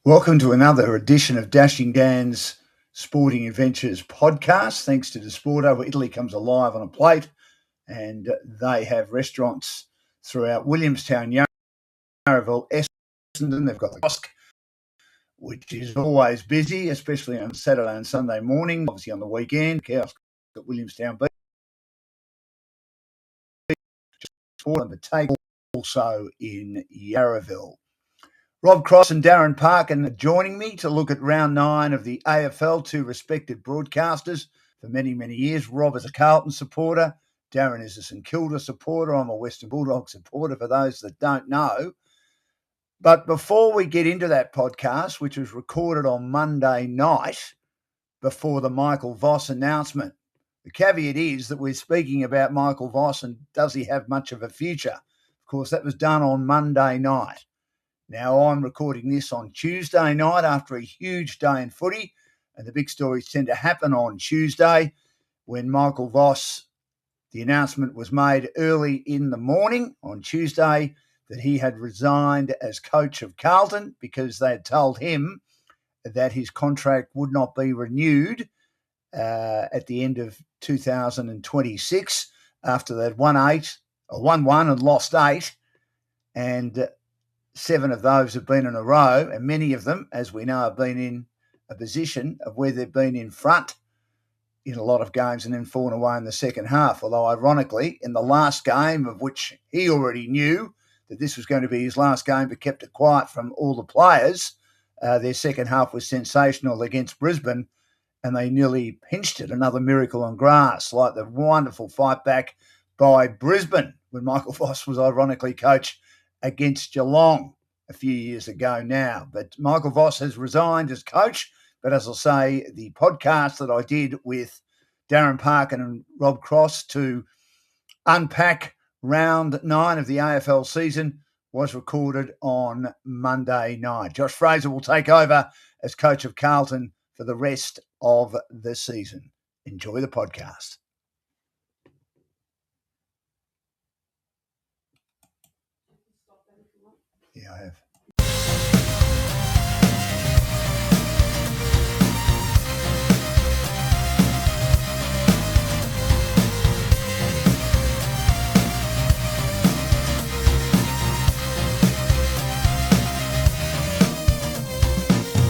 Welcome to another edition of Dashing Dan's Sporting Adventures podcast. Thanks to Disporto, where Italy comes alive on a plate, and they have restaurants throughout Williamstown, Yarraville, Essendon. They've got the Kiosk, which is always busy, especially on Saturday and Sunday morning. Obviously on the weekend, Kiosk at Williamstown Beach, and the take also in Yarraville. Rob Cross and Darren Parkin are joining me to look at round 9 of the AFL, two respected broadcasters for many, many years. Rob is a Carlton supporter. Darren is a St Kilda supporter. I'm a Western Bulldog supporter, for those that don't know. But before we get into that podcast, which was recorded on Monday night before the Michael Voss announcement, the caveat is that we're speaking about Michael Voss and does he have much of a future? Of course, that was done on Monday night. Now, I'm recording this on Tuesday night after a huge day in footy, and the big stories tend to happen on Tuesday when Michael Voss, the announcement was made early in the morning on Tuesday that he had resigned as coach of Carlton because they had told him that his contract would not be renewed at the end of 2026 after they'd won 1 and lost 8, and 7 of those have been in a row, and many of them, as we know, have been in a position of where they've been in front in a lot of games and then fallen away in the second half. Although, ironically, in the last game, of which he already knew that this was going to be his last game but kept it quiet from all the players, their second half was sensational against Brisbane, and they nearly pinched it, another miracle on grass, like the wonderful fight back by Brisbane when Michael Voss was ironically coach against Geelong a few years ago now. But Michael Voss has resigned as coach. But as I say, the podcast that I did with Darren Parkin and Rob Cross to unpack round 9 of the AFL season was recorded on Monday night. Josh Fraser will take over as coach of Carlton for the rest of the season. Enjoy the podcast. Yeah, I have.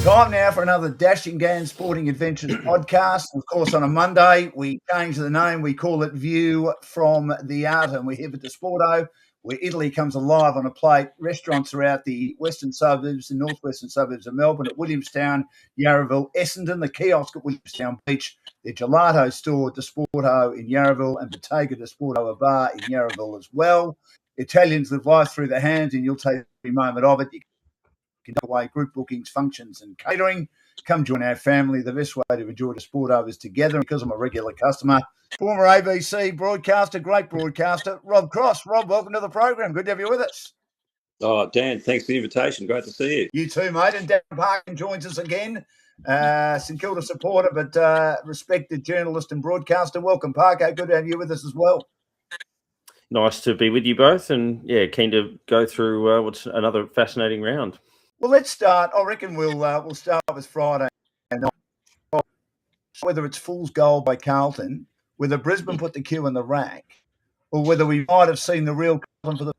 Time now for another Dashing Dan Sporting Adventures podcast. Of course, on a Monday, we change the name. We call it View from the Art, and we're here at Disporto, where Italy comes alive on a plate. Restaurants throughout the western suburbs and northwestern suburbs of Melbourne, at Williamstown, Yarraville, Essendon, the Kiosk at Williamstown Beach, the gelato store Disporto in Yarraville, and Bottega Disporto, a bar in Yarraville as well. Italians live life through their hands, and you'll take every moment of it. You can take away group bookings, functions and catering. Come join our family. The best way to enjoy Disporto is together. Because I'm a regular customer, former ABC broadcaster, great broadcaster, Rob Cross. Rob, welcome to the program. Good to have you with us. Oh, Dan, thanks for the invitation. Great to see you. You too, mate. And Darren Parkin joins us again. St Kilda supporter, but respected journalist and broadcaster. Welcome, Parker. Good to have you with us as well. Nice to be with you both, and yeah, keen to go through what's another fascinating round. Well, let's start. I reckon we'll start with Friday night. Whether it's fool's goal by Carlton, whether Brisbane put the cue in the rack, or whether we might have seen the real Carlton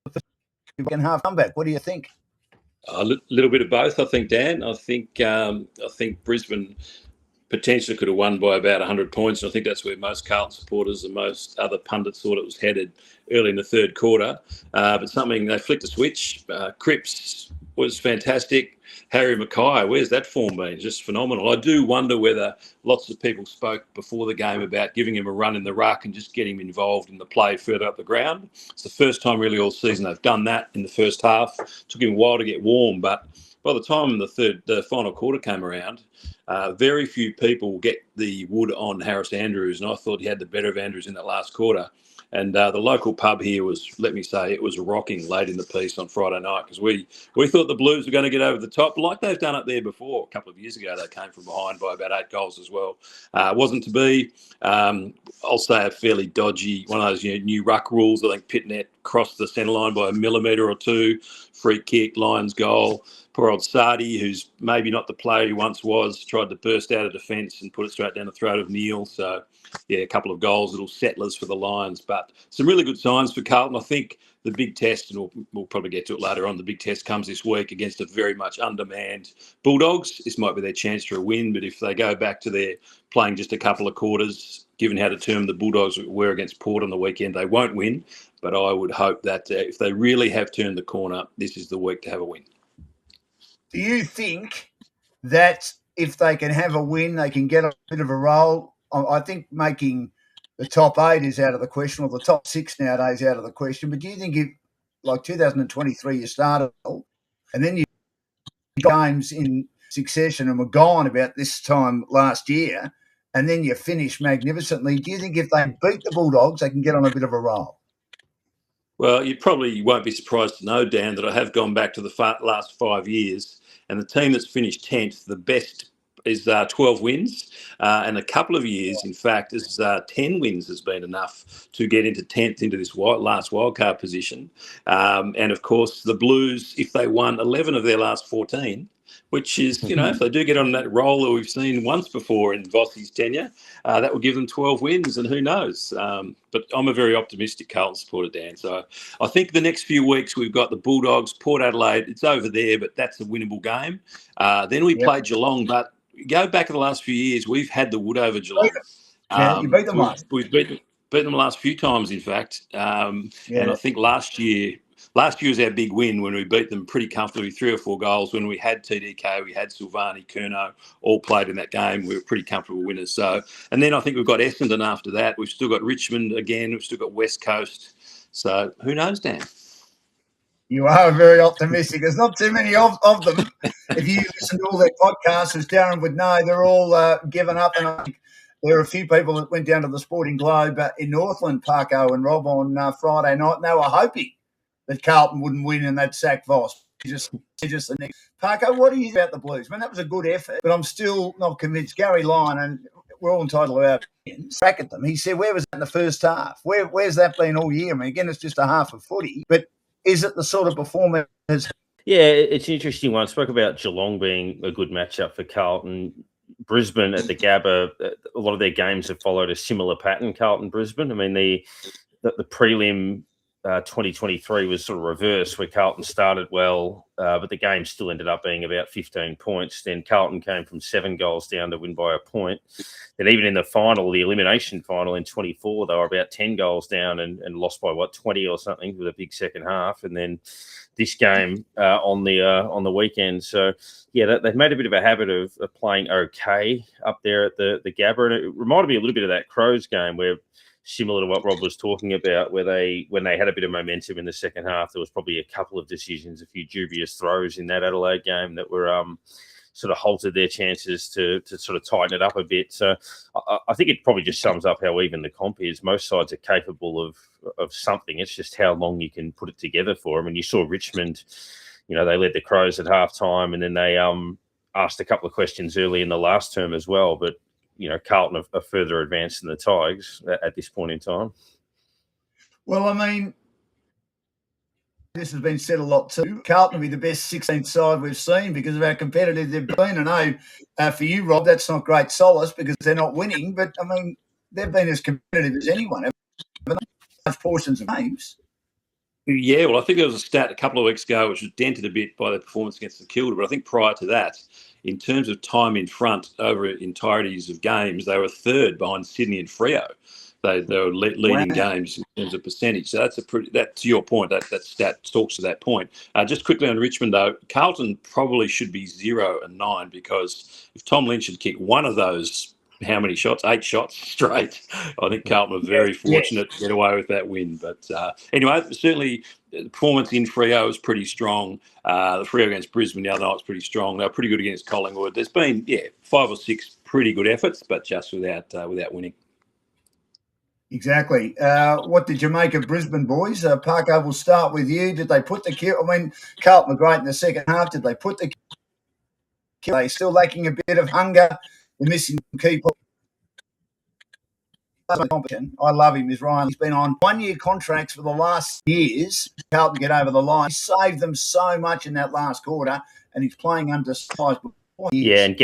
for the second half comeback. What do you think? A little bit of both, I think, Dan. I think Brisbane potentially could have won by about 100 points, and I think that's where most Carlton supporters and most other pundits thought it was headed early in the third quarter. But they flicked a switch. Cripps was fantastic. Harry Mackay, where's that form been? Just phenomenal. I do wonder whether lots of people spoke before the game about giving him a run in the ruck and just getting him involved in the play further up the ground. It's the first time really all season they've done that in the first half. Took him a while to get warm, but by the time the final quarter came around, very few people get the wood on Harris Andrews, and I thought he had the better of Andrews in that last quarter. And the local pub here was, let me say, it was rocking late in the piece on Friday night because we thought the Blues were going to get over the top like they've done up there before. A couple of years ago, they came from behind by about 8 goals as well. Wasn't to be. I'll say a fairly dodgy, one of those new ruck rules. I think Pitnet crossed the centre line by a millimetre or two free kick, Lions goal. Poor old Sardi, who's maybe not the player he once was, tried to burst out of defence and put it straight down the throat of Neil. So, yeah, a couple of goals, little settlers for the Lions. But some really good signs for Carlton. I think the big test, and we'll probably get to it later on, the big test comes this week against a very much undermanned Bulldogs. This might be their chance for a win, but if they go back to their playing just a couple of quarters, given how determined the Bulldogs were against Port on the weekend, they won't win. But I would hope that if they really have turned the corner, this is the week to have a win. Do you think that if they can have a win, they can get a bit of a roll? I think making the top 8 is out of the question, or the top 6 nowadays out of the question. But do you think if, like 2023, you started and then you games in succession and were gone about this time last year, and then you finish magnificently, do you think if they beat the Bulldogs, they can get on a bit of a roll? Well, you probably won't be surprised to know, Dan, that I have gone back to the last 5 years, and the team that's finished 10th, the best is 12 wins, and a couple of years, in fact, is 10 wins has been enough to get into 10th, into this last wildcard position. And, of course, the Blues, if they won 11 of their last 14, which is, if they do get on that roll that we've seen once before in Voss's tenure, that will give them 12 wins, and who knows. But I'm a very optimistic Carlton supporter, Dan. So I think the next few weeks we've got the Bulldogs, Port Adelaide. It's over there, but that's a winnable game. Then we play Geelong, but go back in the last few years, we've had the wood over Geelong. Yeah, you beat them once. We've beaten them the last few times, in fact. And I think last year was our big win when we beat them pretty comfortably, 3 or 4 goals. When we had TDK, we had Silvani, Curnow, all played in that game. We were pretty comfortable winners. So, and then I think we've got Essendon after that. We've still got Richmond again. We've still got West Coast. So who knows, Dan? You are very optimistic. There's not too many of them. If you listen to all their podcasts, as Darren would know, they're all given up. And I think there are a few people that went down to the Sporting Globe in Northland, Parko and Rob, on Friday night, and they were hoping that Carlton wouldn't win and they'd sack Voss. Just the next. Parko, what do you think about the Blues? I mean, that was a good effort, but I'm still not convinced. Gary Lyon, and we're all entitled to our opinions, back at them. He said, where was that in the first half? Where's that been all year? I mean, again, it's just a half of footy, but is it the sort of performance? Yeah, it's an interesting one. I spoke about Geelong being a good matchup for Carlton. Brisbane at the Gabba, a lot of their games have followed a similar pattern, Carlton-Brisbane. I mean, the prelim 2023 was sort of reversed, where Carlton started well, but the game still ended up being about 15 points. Then Carlton came from 7 goals down to win by a point. And even in the final, the elimination final in 24, they were about 10 goals down and lost by, 20 or something, with a big second half. And then this game on the weekend. So, yeah, they've made a bit of a habit of playing okay up there at the Gabba. And it reminded me a little bit of that Crows game, where similar to what Rob was talking about, where when they had a bit of momentum in the second half, there was probably a couple of decisions, a few dubious throws in that Adelaide game that were sort of halted their chances to sort of tighten it up a bit. So I think it probably just sums up how even the comp is. Most sides are capable of something. It's just how long you can put it together for them. And you saw Richmond, they led the Crows at halftime, and then they asked a couple of questions early in the last term as well. But Carlton are further advanced than the Tigers at this point in time. Well, I mean, this has been said a lot too. Carlton will be the best 16th side we've seen because of how competitive they've been. I know for you, Rob, that's not great solace because they're not winning, but, I mean, they've been as competitive as anyone. Large portions of games. Yeah, well, I think there was a stat a couple of weeks ago which was dented a bit by the performance against the Kilda, but I think prior to that, in terms of time in front over entireties of games, they were third behind Sydney and Freo. They were leading games in terms of percentage. So that to your point, that stat talks to that point. Just quickly on Richmond, though, Carlton probably should be 0-9 because if Tom Lynch had kicked one of those, how many shots? 8 shots straight. I think Carlton were very fortunate to get away with that win. But anyway, certainly the performance in Freo was pretty strong. The Freo against Brisbane the other night was pretty strong. They were pretty good against Collingwood. There's been, 5 or 6 pretty good efforts, but just without winning. Exactly. What did you make of Brisbane, boys? Parko, we'll start with you. Did they put Carlton were great in the second half. Did they put the Are they still lacking a bit of hunger? They're missing key. competition. I love him, is Ryan. He's been on 1-year contracts for the last years. Carlton get over the line. He saved them so much in that last quarter, and he's playing undersized. Yeah, and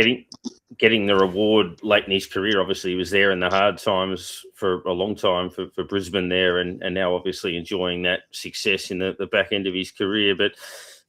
getting the reward late in his career. Obviously, he was there in the hard times for a long time for Brisbane there, and now obviously enjoying that success in the back end of his career. But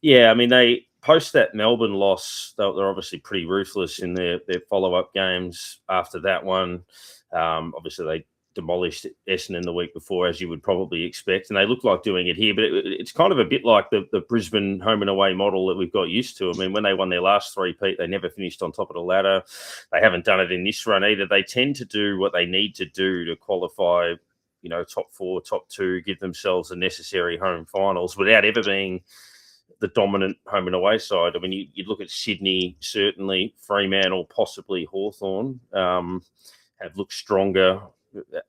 yeah, I mean, they post that Melbourne loss, they're obviously pretty ruthless in their follow-up games after that one. Obviously, they demolished Essendon the week before, as you would probably expect, and they look like doing it here. But it's kind of a bit like the Brisbane home and away model that we've got used to. I mean, when they won their last three-peat, they never finished on top of the ladder. They haven't done it in this run either. They tend to do what they need to do to qualify, you know, top 4, top 2, give themselves the necessary home finals without ever being the dominant home and away side. I mean, you look at Sydney, certainly, Fremantle, possibly Hawthorn, have looked stronger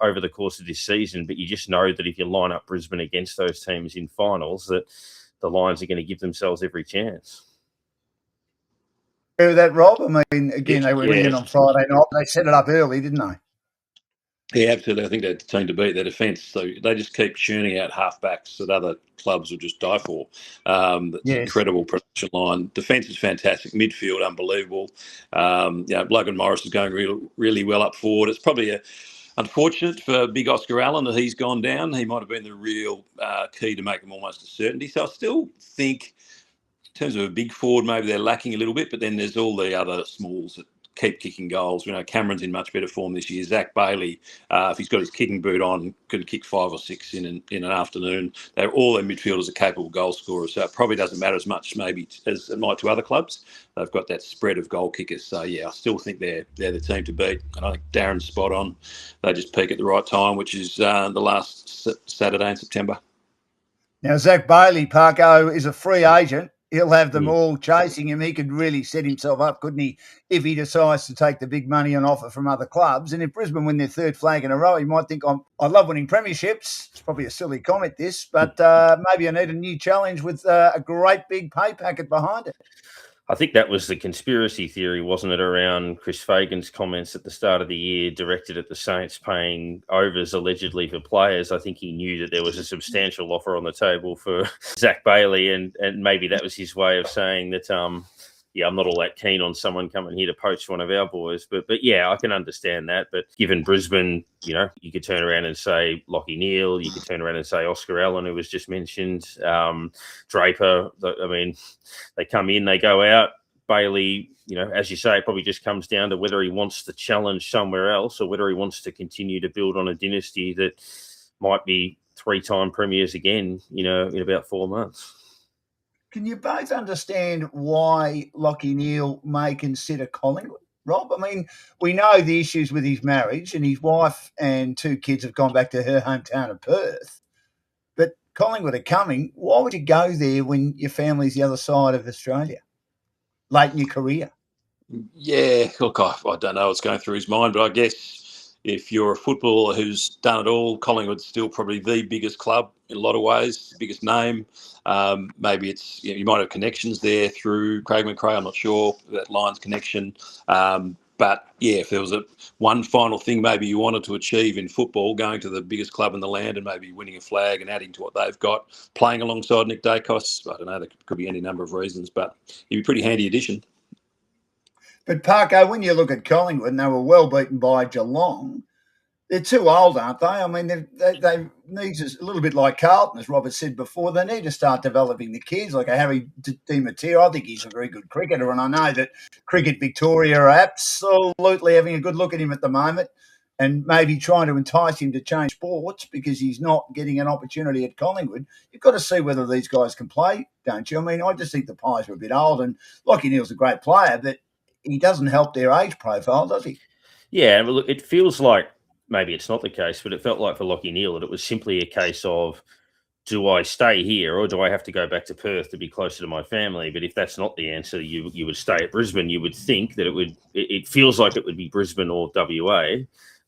over the course of this season, but you just know that if you line up Brisbane against those teams in finals, that the Lions are going to give themselves every chance. Hear that, Rob? I mean, again, they were winning on Friday night. They set it up early, didn't they? Yeah, absolutely. I think they're the team to beat. Their defence, so they just keep churning out halfbacks that other clubs will just die for. That's incredible production line. Defence is fantastic. Midfield, unbelievable. Logan Morris is going really well up forward. It's probably unfortunate for big Oscar Allen that he's gone down. He might have been the real key to make them almost a certainty. So I still think, in terms of a big forward, maybe they're lacking a little bit, but then there's all the other smalls that keep kicking goals. You know, Cameron's in much better form this year. Zach Bailey, if he's got his kicking boot on, can kick 5 or 6 in an afternoon. All their midfielders are capable goal scorers, so it probably doesn't matter as much maybe as it might to other clubs. They've got that spread of goal kickers. So, yeah, I still think they're the team to beat. And I think Darren's spot on. They just peak at the right time, which is the last Saturday in September. Now, Zach Bailey, Parko, is a free agent. He'll have them all chasing him. He could really set himself up, couldn't he, if he decides to take the big money on offer from other clubs. And if Brisbane win their 3rd flag in a row, he might think, I love winning premierships. It's probably a silly comment, this, but maybe I need a new challenge with a great big pay packet behind it. I think that was the conspiracy theory, wasn't it, around Chris Fagan's comments at the start of the year directed at the Saints paying overs allegedly for players. I think he knew that there was a substantial offer on the table for Zach Bailey, and maybe that was his way of saying that, I'm not all that keen on someone coming here to poach one of our boys. But yeah, I can understand that. But given Brisbane, you know, you could turn around and say Lachie Neale, you could turn around and say Oscar Allen, who was just mentioned, Draper. I mean, they come in, they go out. Bailey, you know, as you say, it probably just comes down to whether he wants to challenge somewhere else or whether he wants to continue to build on a dynasty that might be 3-time premiers again, you know, in about 4 months. Can you both understand why Lachie Neale may consider Collingwood, Rob? I mean, we know the issues with his marriage, and his wife and 2 kids have gone back to her hometown of Perth. But Collingwood are coming. Why would you go there when your family's the other side of Australia, late in your career? Yeah, look, I don't know what's going through his mind, but I guess if you're a footballer who's done it all, Collingwood's still probably the biggest club in a lot of ways, biggest name. Maybe it's, you might have connections there through Craig McRae. I'm not sure that Lions connection. But yeah, if there was one final thing maybe you wanted to achieve in football, going to the biggest club in the land and maybe winning a flag and adding to what they've got, playing alongside Nick Dacos, I don't know, there could be any number of reasons, but he'd be a pretty handy addition. But Parko, when you look at Collingwood, and they were well beaten by Geelong, they're too old, aren't they? I mean, they need a little bit like Carlton, as Robert said before. They need to start developing the kids, like a Harry Di Matteo. I think he's a very good cricketer, and I know that Cricket Victoria are absolutely having a good look at him at the moment and maybe trying to entice him to change sports because he's not getting an opportunity at Collingwood. You've got to see whether these guys can play, don't you? I mean, I just think the Pies are a bit old, and Lachie Neale's a great player, but he doesn't help their age profile, does he? Yeah, well, it feels like maybe it's not the case, but it felt like for Lachie Neale that it was simply a case of, do I stay here or do I have to go back to Perth to be closer to my family? But if that's not the answer, you would stay at Brisbane. You would think that it feels like it would be Brisbane or WA,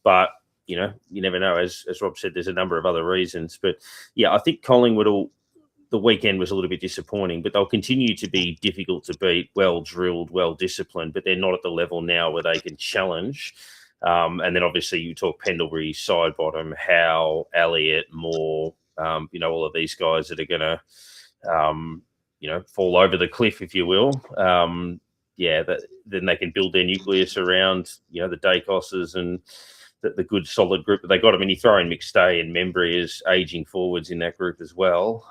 but you know, you never know. As Rob said, there's a number of other reasons. But yeah, I think Collingwood the weekend was a little bit disappointing, but they'll continue to be difficult to beat, well drilled, well disciplined, but they're not at the level now where they can challenge And then obviously you talk Pendlebury, Sidebottom, Howe, Elliott, Moore, all of these guys that are going to, fall over the cliff, if you will. Then they can build their nucleus around, the Dacosses and the good solid group that they got. I mean, you throw in McStay and Membry as aging forwards in that group as well.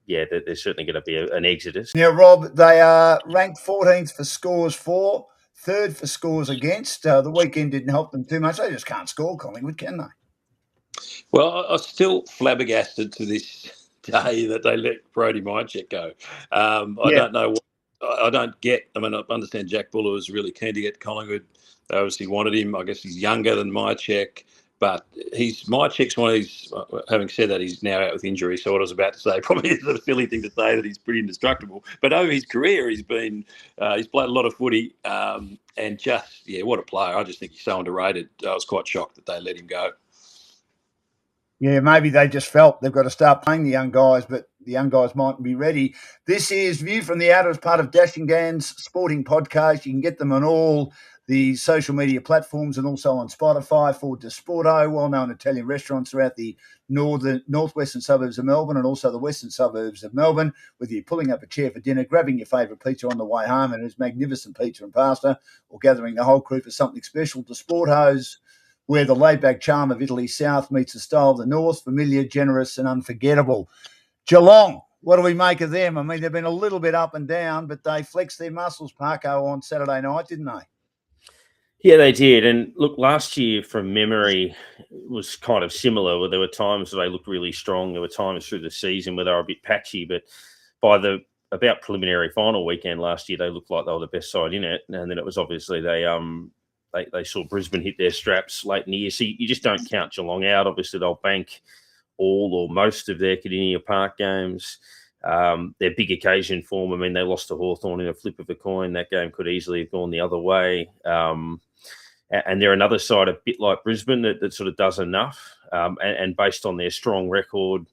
There's certainly going to be an exodus. Now, Rob, they are ranked 14th for scores for, third for scores against. The weekend didn't help them too much. They just can't score, Collingwood, can they? Well, I'm still flabbergasted to this day that they let Brodie Mycheck go. I don't know what. I don't get. I mean, I understand Jack Buller was really keen to get Collingwood. They obviously wanted him. I guess he's younger than Mycheck, but Mycheck's one of these. Having said that, he's now out with injury. So what I was about to say probably is a silly thing to say that he's pretty indestructible. But over his career, he's played a lot of footy, and what a player! I just think he's so underrated. I was quite shocked that they let him go. Yeah, maybe they just felt they've got to start playing the young guys, but the young guys mightn't be ready. This is View from the Outer as part of Dashing Dan's sporting podcast. You can get them on all the social media platforms and also on Spotify for Desporto, well-known Italian restaurants throughout the northwestern suburbs of Melbourne and also the western suburbs of Melbourne, whether you're pulling up a chair for dinner, grabbing your favourite pizza on the way home, and it's magnificent pizza and pasta, or gathering the whole crew for something special. Desporto's, where the laid-back charm of Italy South meets the style of the North, familiar, generous and unforgettable. Geelong, what do we make of them? I mean, they've been a little bit up and down, but they flexed their muscles, Parko, on Saturday night, didn't they? Yeah, they did. And look, last year, from memory, was kind of similar, where there were times where they looked really strong. There were times through the season where they were a bit patchy, but by the about preliminary final weekend last year, they looked like they were the best side in it. And then it was obviously they saw Brisbane hit their straps late in the year. So you just don't count Geelong out. Obviously, they'll bank all or most of their Kardinia Park games. Their big occasion form, I mean, they lost to Hawthorn in a flip of a coin. That game could easily have gone the other way. And they're another side a bit like Brisbane that sort of does enough. And based on their strong record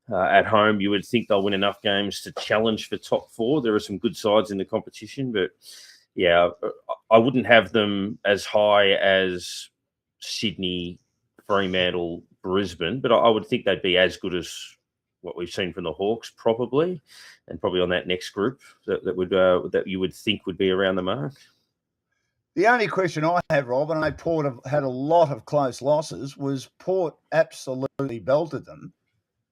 at home, you would think they'll win enough games to challenge for top four. There are some good sides in the competition, but yeah, I wouldn't have them as high as Sydney, Fremantle, Brisbane, but I would think they'd be as good as what we've seen from the Hawks, probably, and probably on that next group that you would think would be around the mark. The only question I have, Rob, and I know Port have had a lot of close losses, was Port absolutely belted them,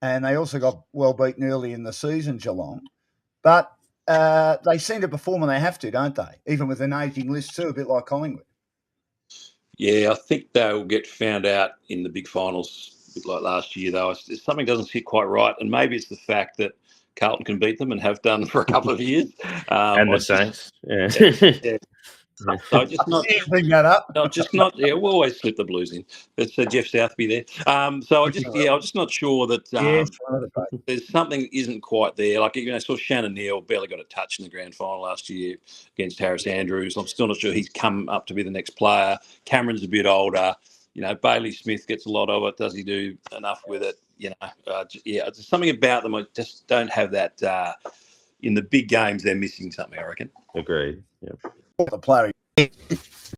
and they also got well beaten early in the season, Geelong. But they seem to perform when they have to, don't they? Even with an aging list too, a bit like Collingwood. Yeah, I think they'll get found out in the big finals, a bit like last year, though. Something doesn't sit quite right, and maybe it's the fact that Carlton can beat them and have done for a couple of years. And the Saints. Yeah. So just not bring that up. We'll always slip the Blues in. It's Jeff Southby there. I'm just not sure that there's something that isn't quite there. Like, saw Shannon Neal barely got a touch in the grand final last year against Harris Andrews. I'm still not sure he's come up to be the next player. Cameron's a bit older. Bailey Smith gets a lot of it. Does he do enough with it? There's something about them. I just don't have that. In the big games, they're missing something, I reckon. Agreed. Yeah. The player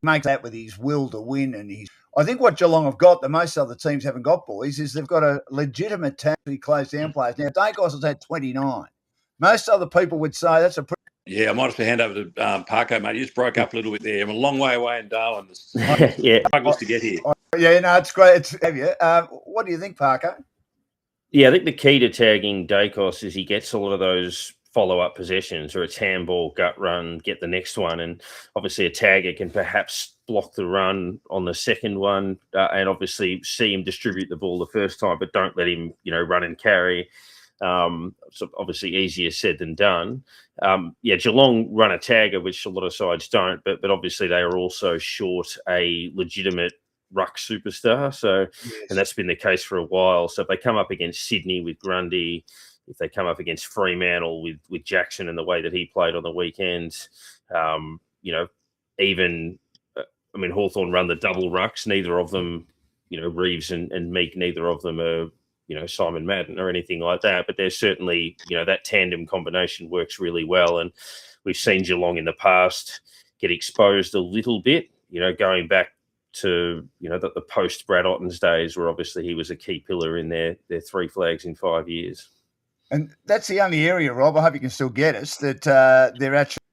makes that with his will to win, and I think what Geelong have got that most other teams haven't got, boys, is they've got a legitimate tactically close down players. Now, Dacos has had 29. Most other people would say that's a pretty. Yeah, I might have to hand over to Parko, mate. You just broke up a little bit there. I'm a long way away in Darwin. Yeah, struggles to get here. It's great. It's have you. What do you think, Parko? Yeah, I think the key to tagging Dacos is he gets a lot of those follow-up possessions, or it's handball, gut run, get the next one. And obviously a tagger can perhaps block the run on the second one and obviously see him distribute the ball the first time, but don't let him, run and carry. So obviously easier said than done. Geelong run a tagger, which a lot of sides don't, but obviously they are also short a legitimate ruck superstar. So, yes. And that's been the case for a while. So if they come up against Sydney with Grundy, if they come up against Fremantle with Jackson and the way that he played on the weekend, Hawthorn run the double rucks. Neither of them, Reeves and Meek, neither of them are, Simon Madden or anything like that. But there's certainly, that tandem combination works really well. And we've seen Geelong in the past get exposed a little bit, going back to, the post Brad Otten's days, where obviously he was a key pillar in their 3 flags in 5 years. And that's the only area, Rob, I hope you can still get us, that they're actually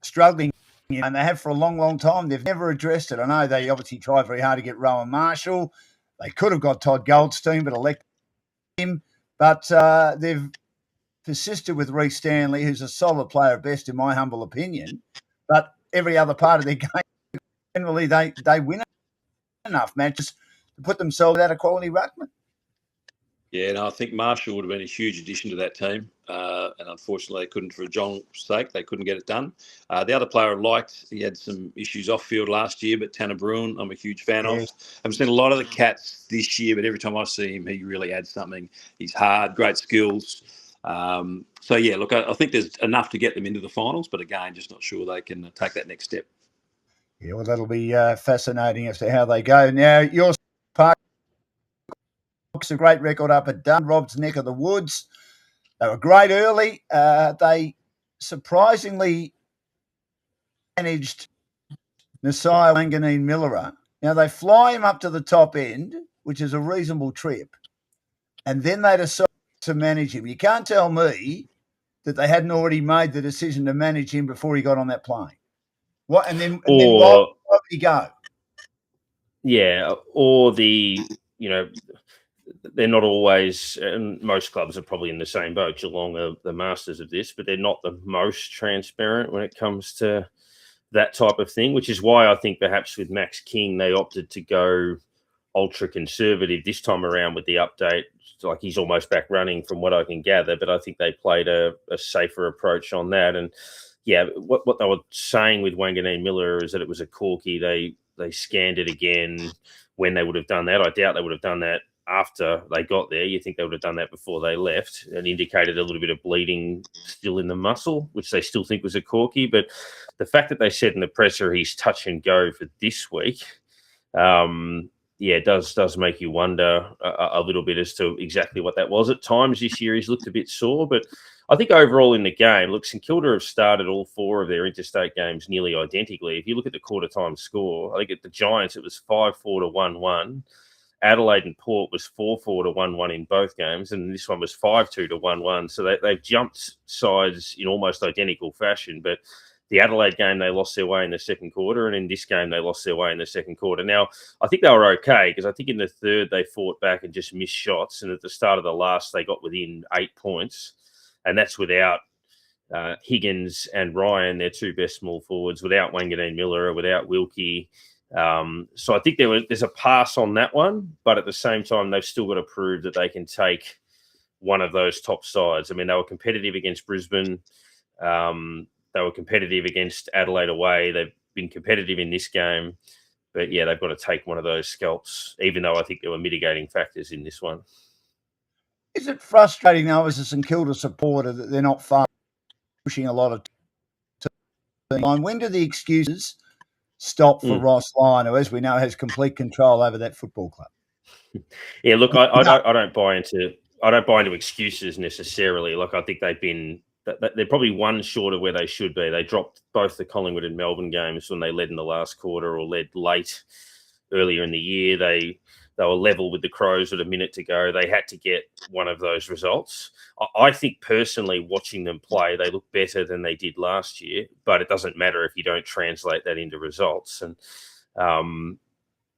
struggling, and they have for a long, long time. They've never addressed it. I know they obviously tried very hard to get Rowan Marshall. They could have got Todd Goldstein, but elected him. But they've persisted with Reece Stanley, who's a solid player at best, in my humble opinion. But every other part of their game, generally, they win enough matches to put themselves out a quality ruckman. Yeah, no, I think Marshall would have been a huge addition to that team. And unfortunately, they couldn't, for Geelong's sake, they couldn't get it done. The other player I liked, he had some issues off field last year, but Tanner Bruin, I'm a huge fan of. I've seen a lot of the Cats this year, but every time I see him, he really adds something. He's hard, great skills. So, yeah, look, I think there's enough to get them into the finals, but again, just not sure they can take that next step. Yeah, well, that'll be fascinating as to how they go. Now, your Park, a great record up at Dunn, Rob's neck of the woods. They were great early. They surprisingly managed Nasiah Wanganeen-Millerer. Now, they fly him up to the top end, which is a reasonable trip, and then they decide to manage him. You can't tell me that they hadn't already made the decision to manage him before he got on that plane. What? And then why did he go? Yeah, or they're not always, and most clubs are probably in the same boat. Geelong are the masters of this, but they're not the most transparent when it comes to that type of thing, which is why I think perhaps with Max King, they opted to go ultra conservative this time around with the update. Like, he's almost back running from what I can gather, but I think they played a safer approach on that. And yeah, what they were saying with Wanganeen-Millerer is that it was a corky. They scanned it again when they would have done that. I doubt they would have done that after they got there. You think they would have done that before they left, and indicated a little bit of bleeding still in the muscle, which they still think was a corky. But the fact that they said in the presser he's touch and go for this week, it does make you wonder a little bit as to exactly what that was. At times this year he's looked a bit sore, but I think overall in the game, look, St Kilda have started all 4 of their interstate games nearly identically. If you look at the quarter time score, I think at the Giants it was 5-4 to 1-1. Adelaide and Port was 4-4 to 1-1 in both games, and this one was 5-2 to 1-1. So they've jumped sides in almost identical fashion. But the Adelaide game, they lost their way in the second quarter, and in this game, they lost their way in the second quarter. Now, I think they were okay, because I think in the third, they fought back and just missed shots, and at the start of the last, they got within 8 points, and that's without Higgins and Ryan, their 2 best small forwards, without Wanganeen-Millerer, without Wilkie. So I think there's a pass on that one, but at the same time, they've still got to prove that they can take one of those top sides. I mean, they were competitive against Brisbane. They were competitive against Adelaide away. They've been competitive in this game. But, yeah, they've got to take one of those scalps, even though I think there were mitigating factors in this one. Is it frustrating, though, as a St Kilda supporter, that they're not pushing a lot of time? When do the excuses stop for Ross Lyon, who, as we know, has complete control over that football club? Yeah, look, I don't buy into excuses necessarily. Like, I think they're probably one short of where they should be. They dropped both the Collingwood and Melbourne games when they led in the last quarter or led late earlier in the year. They were level with the Crows with a minute to go. They had to get one of those results. I think personally, watching them play, they look better than they did last year, but it doesn't matter if you don't translate that into results. And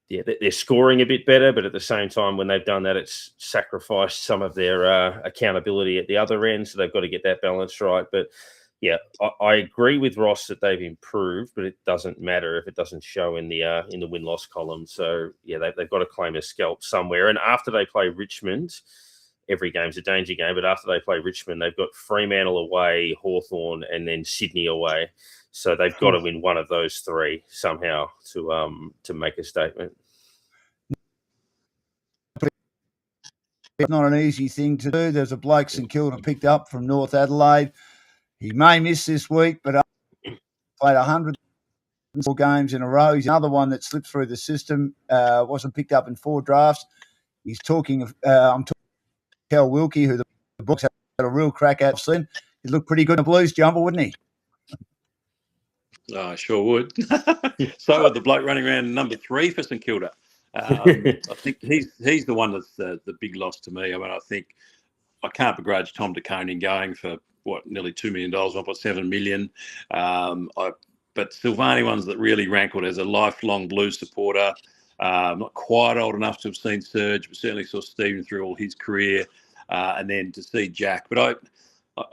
they're scoring a bit better, but at the same time, when they've done that, it's sacrificed some of their accountability at the other end. So they've got to get that balance right. But yeah, I agree with Ross that they've improved, but it doesn't matter if it doesn't show in the win-loss column. So yeah, they've got to claim a scalp somewhere. And after they play Richmond, every game's a danger game. But after they play Richmond, they've got Fremantle away, Hawthorn, and then Sydney away. So they've got to win one of those 3 somehow to make a statement. It's not an easy thing to do. There's a bloke St Kilda picked up from North Adelaide. He may miss this week, but played 100 games in a row. He's another one that slipped through the system, wasn't picked up in 4 drafts. He's talking of, I'm talking Kel Wilkie, who the books had a real crack at. He looked pretty good in a Blues jumper, wouldn't he? Oh, I sure would. So would the bloke running around number 3 for St Kilda. I think he's the one that's the big loss to me. I mean, I think I can't begrudge Tom de Koning going for nearly $2 million, 1.7 million. But Silvani ones that really rankled as a lifelong Blues supporter. Not quite old enough to have seen Serge, but certainly saw Stephen through all his career, and then to see Jack. But I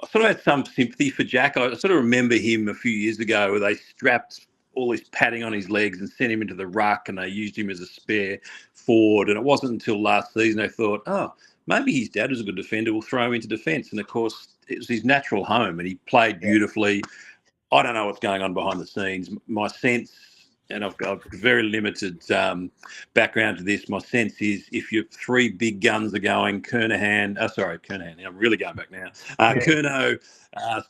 sort of had some sympathy for Jack. I sort of remember him a few years ago where they strapped all this padding on his legs and sent him into the ruck, and they used him as a spare forward. And it wasn't until last season they thought, oh, maybe his dad was a good defender, we'll throw him into defence. And, of course, it was his natural home, and he played beautifully. I don't know what's going on behind the scenes. My sense, and I've got very limited background to this, my sense is if your 3 big guns are going, Kernahan, I'm really going back now, Curnow,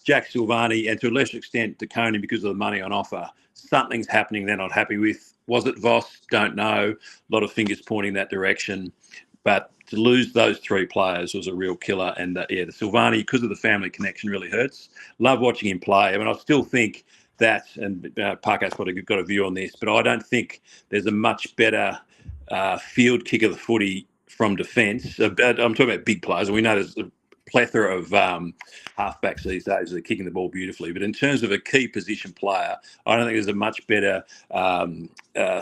Jack Silvani, and to a lesser extent, de Koning because of the money on offer, something's happening they're not happy with. Was it Voss? Don't know. A lot of fingers pointing that direction. But to lose those 3 players was a real killer. And, the Silvani, because of the family connection, really hurts. Love watching him play. I mean, I still think that, and Parker's probably got a view on this, but I don't think there's a much better field kick of the footy from defence. I'm talking about big players, and we know there's a plethora of halfbacks these days that are kicking the ball beautifully. But in terms of a key position player, I don't think there's a much better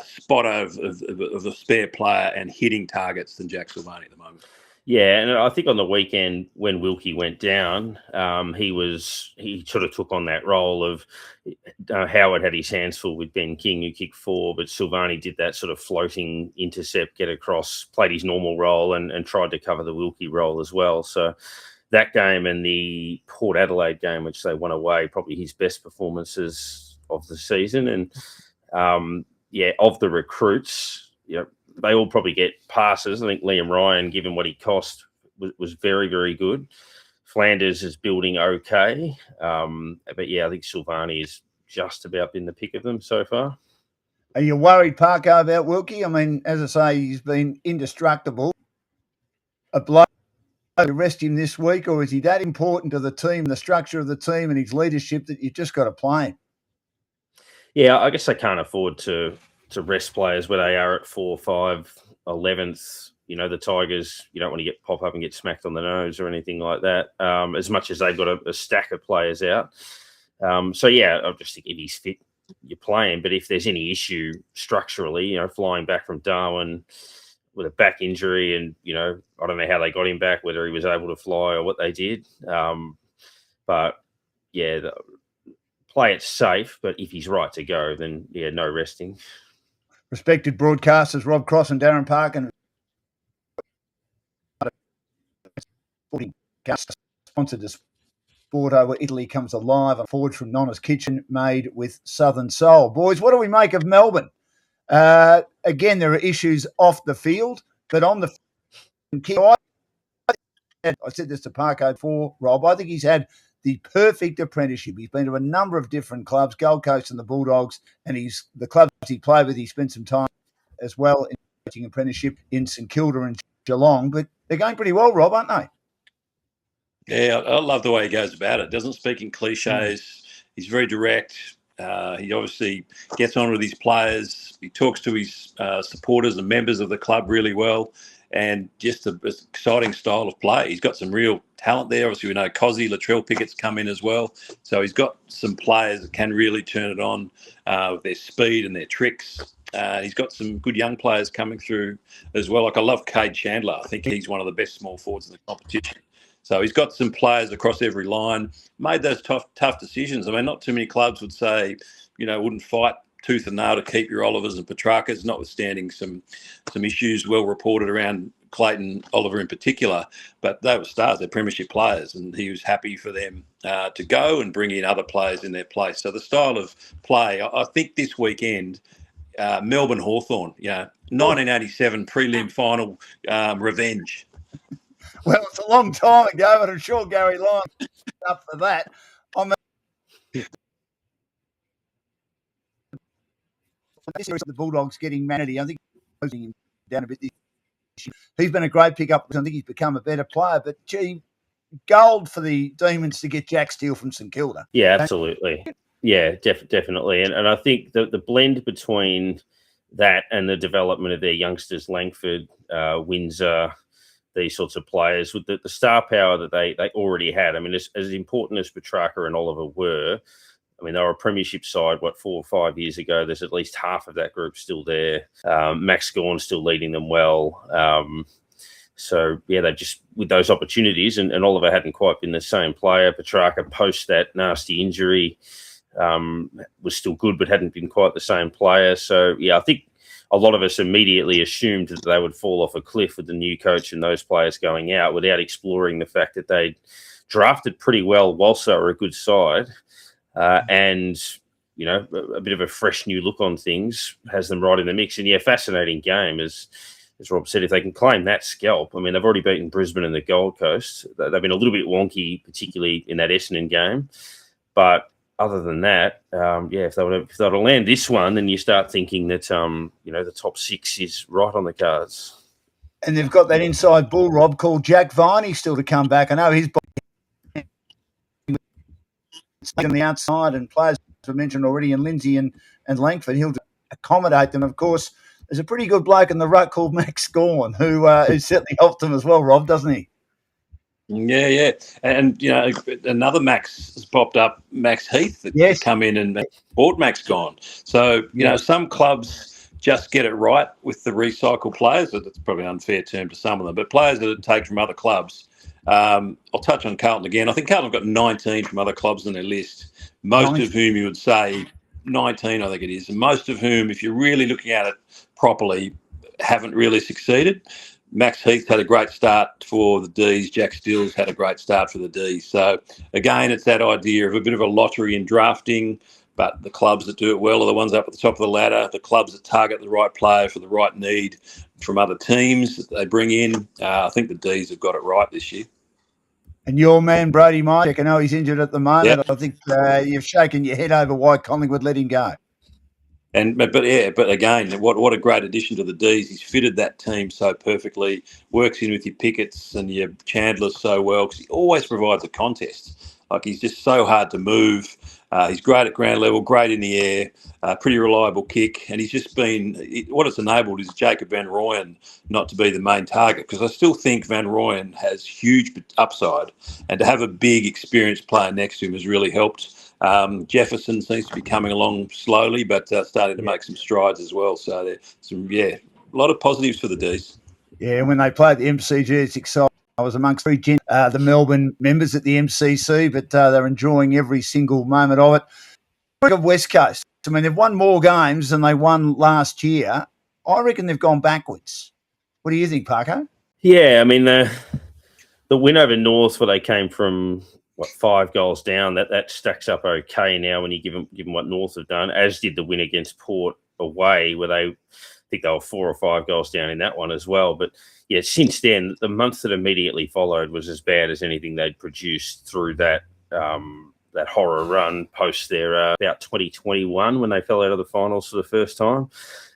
spotter of a spare player and hitting targets than Jack Silvani at the moment. Yeah, and I think on the weekend when Wilkie went down, he sort of took on that role of Howard had his hands full with Ben King, who kicked 4, but Silvani did that sort of floating intercept, get across, played his normal role and tried to cover the Wilkie role as well. So that game and the Port Adelaide game, which they won away, probably his best performances of the season. And, of the recruits, they all probably get passes. I think Liam Ryan, given what he cost, was very, very good. Flanders is building okay. But, I think Silvani has just about been the pick of them so far. Are you worried, Parko, about Wilkie? I mean, as I say, he's been indestructible. A bloke to rest him this week, or is he that important to the team, the structure of the team and his leadership that you've just got to play him? Yeah, I guess they can't afford to rest players where they are at 4, 5, 11th. The Tigers, you don't want to pop up and get smacked on the nose or anything like that, as much as they've got a stack of players out. I just think if he's fit, you play him. But if there's any issue structurally, flying back from Darwin with a back injury and, I don't know how they got him back, whether he was able to fly or what they did. Play it safe, but if he's right to go, then, no resting. Respected broadcasters Rob Cross and Darren Parkin, sponsored to Sport Over Italy comes alive, a forge from Nonna's Kitchen made with Southern Soul. Boys, what do we make of Melbourne? Again, there are issues off the field, but on the field, I said this to Parko before, Rob, I think he's had the perfect apprenticeship. He's been to a number of different clubs, Gold Coast and the Bulldogs, and the clubs he played with, he spent some time as well in coaching apprenticeship in St Kilda and Geelong. But they're going pretty well, Rob, aren't they? Yeah, I love the way he goes about it. Doesn't speak in cliches. He's very direct. He obviously gets on with his players. He talks to his supporters and members of the club really well. And just an exciting style of play. He's got some real talent there. Obviously, we know Cozzy, Latrell Pickett's come in as well. So he's got some players that can really turn it on with their speed and their tricks. He's got some good young players coming through as well. Like I love Cade Chandler. I think he's one of the best small forwards in the competition. So he's got some players across every line, made those tough decisions. I mean, not too many clubs would say, wouldn't fight tooth and nail to keep your Olivers and Petrarcas, notwithstanding some issues well reported around Clayton Oliver in particular. But they were stars, they're premiership players, and he was happy for them to go and bring in other players in their place. So the style of play, I think this weekend, Melbourne Hawthorn, 1987 prelim final revenge. Well, it's a long time ago, but I'm sure Gary Lyon's up for that. The Bulldogs getting Manatee. I think closing him down a bit this year. He's been a great pickup. I think he's become a better player. But, gold for the Demons to get Jack Steele from St Kilda. Yeah, absolutely. Yeah, definitely. And I think the blend between that and the development of their youngsters, Langford, Windsor, these sorts of players, with the star power that they already had. I mean, as important as Petrarca and Oliver were, I mean, they were a premiership side, 4 or 5 years ago. There's at least half of that group still there. Max Gawn's still leading them well. So, yeah, they just, with those opportunities, and Oliver hadn't quite been the same player. Petrarca, post that nasty injury, was still good, but hadn't been quite the same player. So, yeah, I think a lot of us immediately assumed that they would fall off a cliff with the new coach and those players going out without exploring the fact that they'd drafted pretty well whilst they were a good side. And, you know, a bit of a fresh new look on things has them right in the mix. And, yeah, fascinating game, as Rob said. If they can claim that scalp, I mean, they've already beaten Brisbane and the Gold Coast. They've been a little bit wonky, particularly in that Essendon game. But other than that, if they were to land this one, then you start thinking that, the top 6 is right on the cards. And they've got that inside bull, Rob, called Jack Viney still to come back. I know he's on the outside, and players we mentioned already, and Lindsay and Langford, he'll accommodate them. Of course, there's a pretty good bloke in the ruck called Max Gawn, who certainly helped them as well, Rob, doesn't he? Yeah. And, another Max has popped up, Max Heath, that come in and bought Max Gawn. So, some clubs just get it right with the recycle players. That's probably an unfair term to some of them, but players that take from other clubs. I'll touch on Carlton again. I think Carlton have got 19 from other clubs on their list, most of whom you would say 19, I think it is, and most of whom, if you're really looking at it properly, haven't really succeeded. Max Heath had a great start for the Ds. Jack Stills had a great start for the Ds. So, again, it's that idea of a bit of a lottery in drafting, but the clubs that do it well are the ones up at the top of the ladder, the clubs that target the right player for the right need from other teams that they bring in. I think the Ds have got it right this year. And your man, Brody Mike, I know he's injured at the moment. Yep. I think you've shaken your head over why Collingwood let him go. But again, what a great addition to the Ds. He's fitted that team so perfectly, works in with your Picketts and your Chandlers so well, because he always provides a contest. Like, he's just so hard to move. He's great at ground level, great in the air, pretty reliable kick. And he's just been, what it's enabled is Jacob Van Rooyen not to be the main target, because I still think Van Rooyen has huge upside. And to have a big, experienced player next to him has really helped. Jefferson seems to be coming along slowly, but starting to make some strides as well. So there's a lot of positives for the Ds. Yeah, when they played the MCG, it's exciting. I was amongst the Melbourne members at the MCC, but they're enjoying every single moment of it. Of West Coast, I mean, they've won more games than they won last year. I reckon they've gone backwards. What do you think, Parko? Yeah, I mean, the win over North, where they came from 5 goals down, that stacks up okay now when you give them what North have done, as did the win against Port away, where I think they were 4 or 5 goals down in that one as well. But yeah, since then, the month that immediately followed was as bad as anything they'd produced through that horror run post their about 2021, when they fell out of the finals for the first time.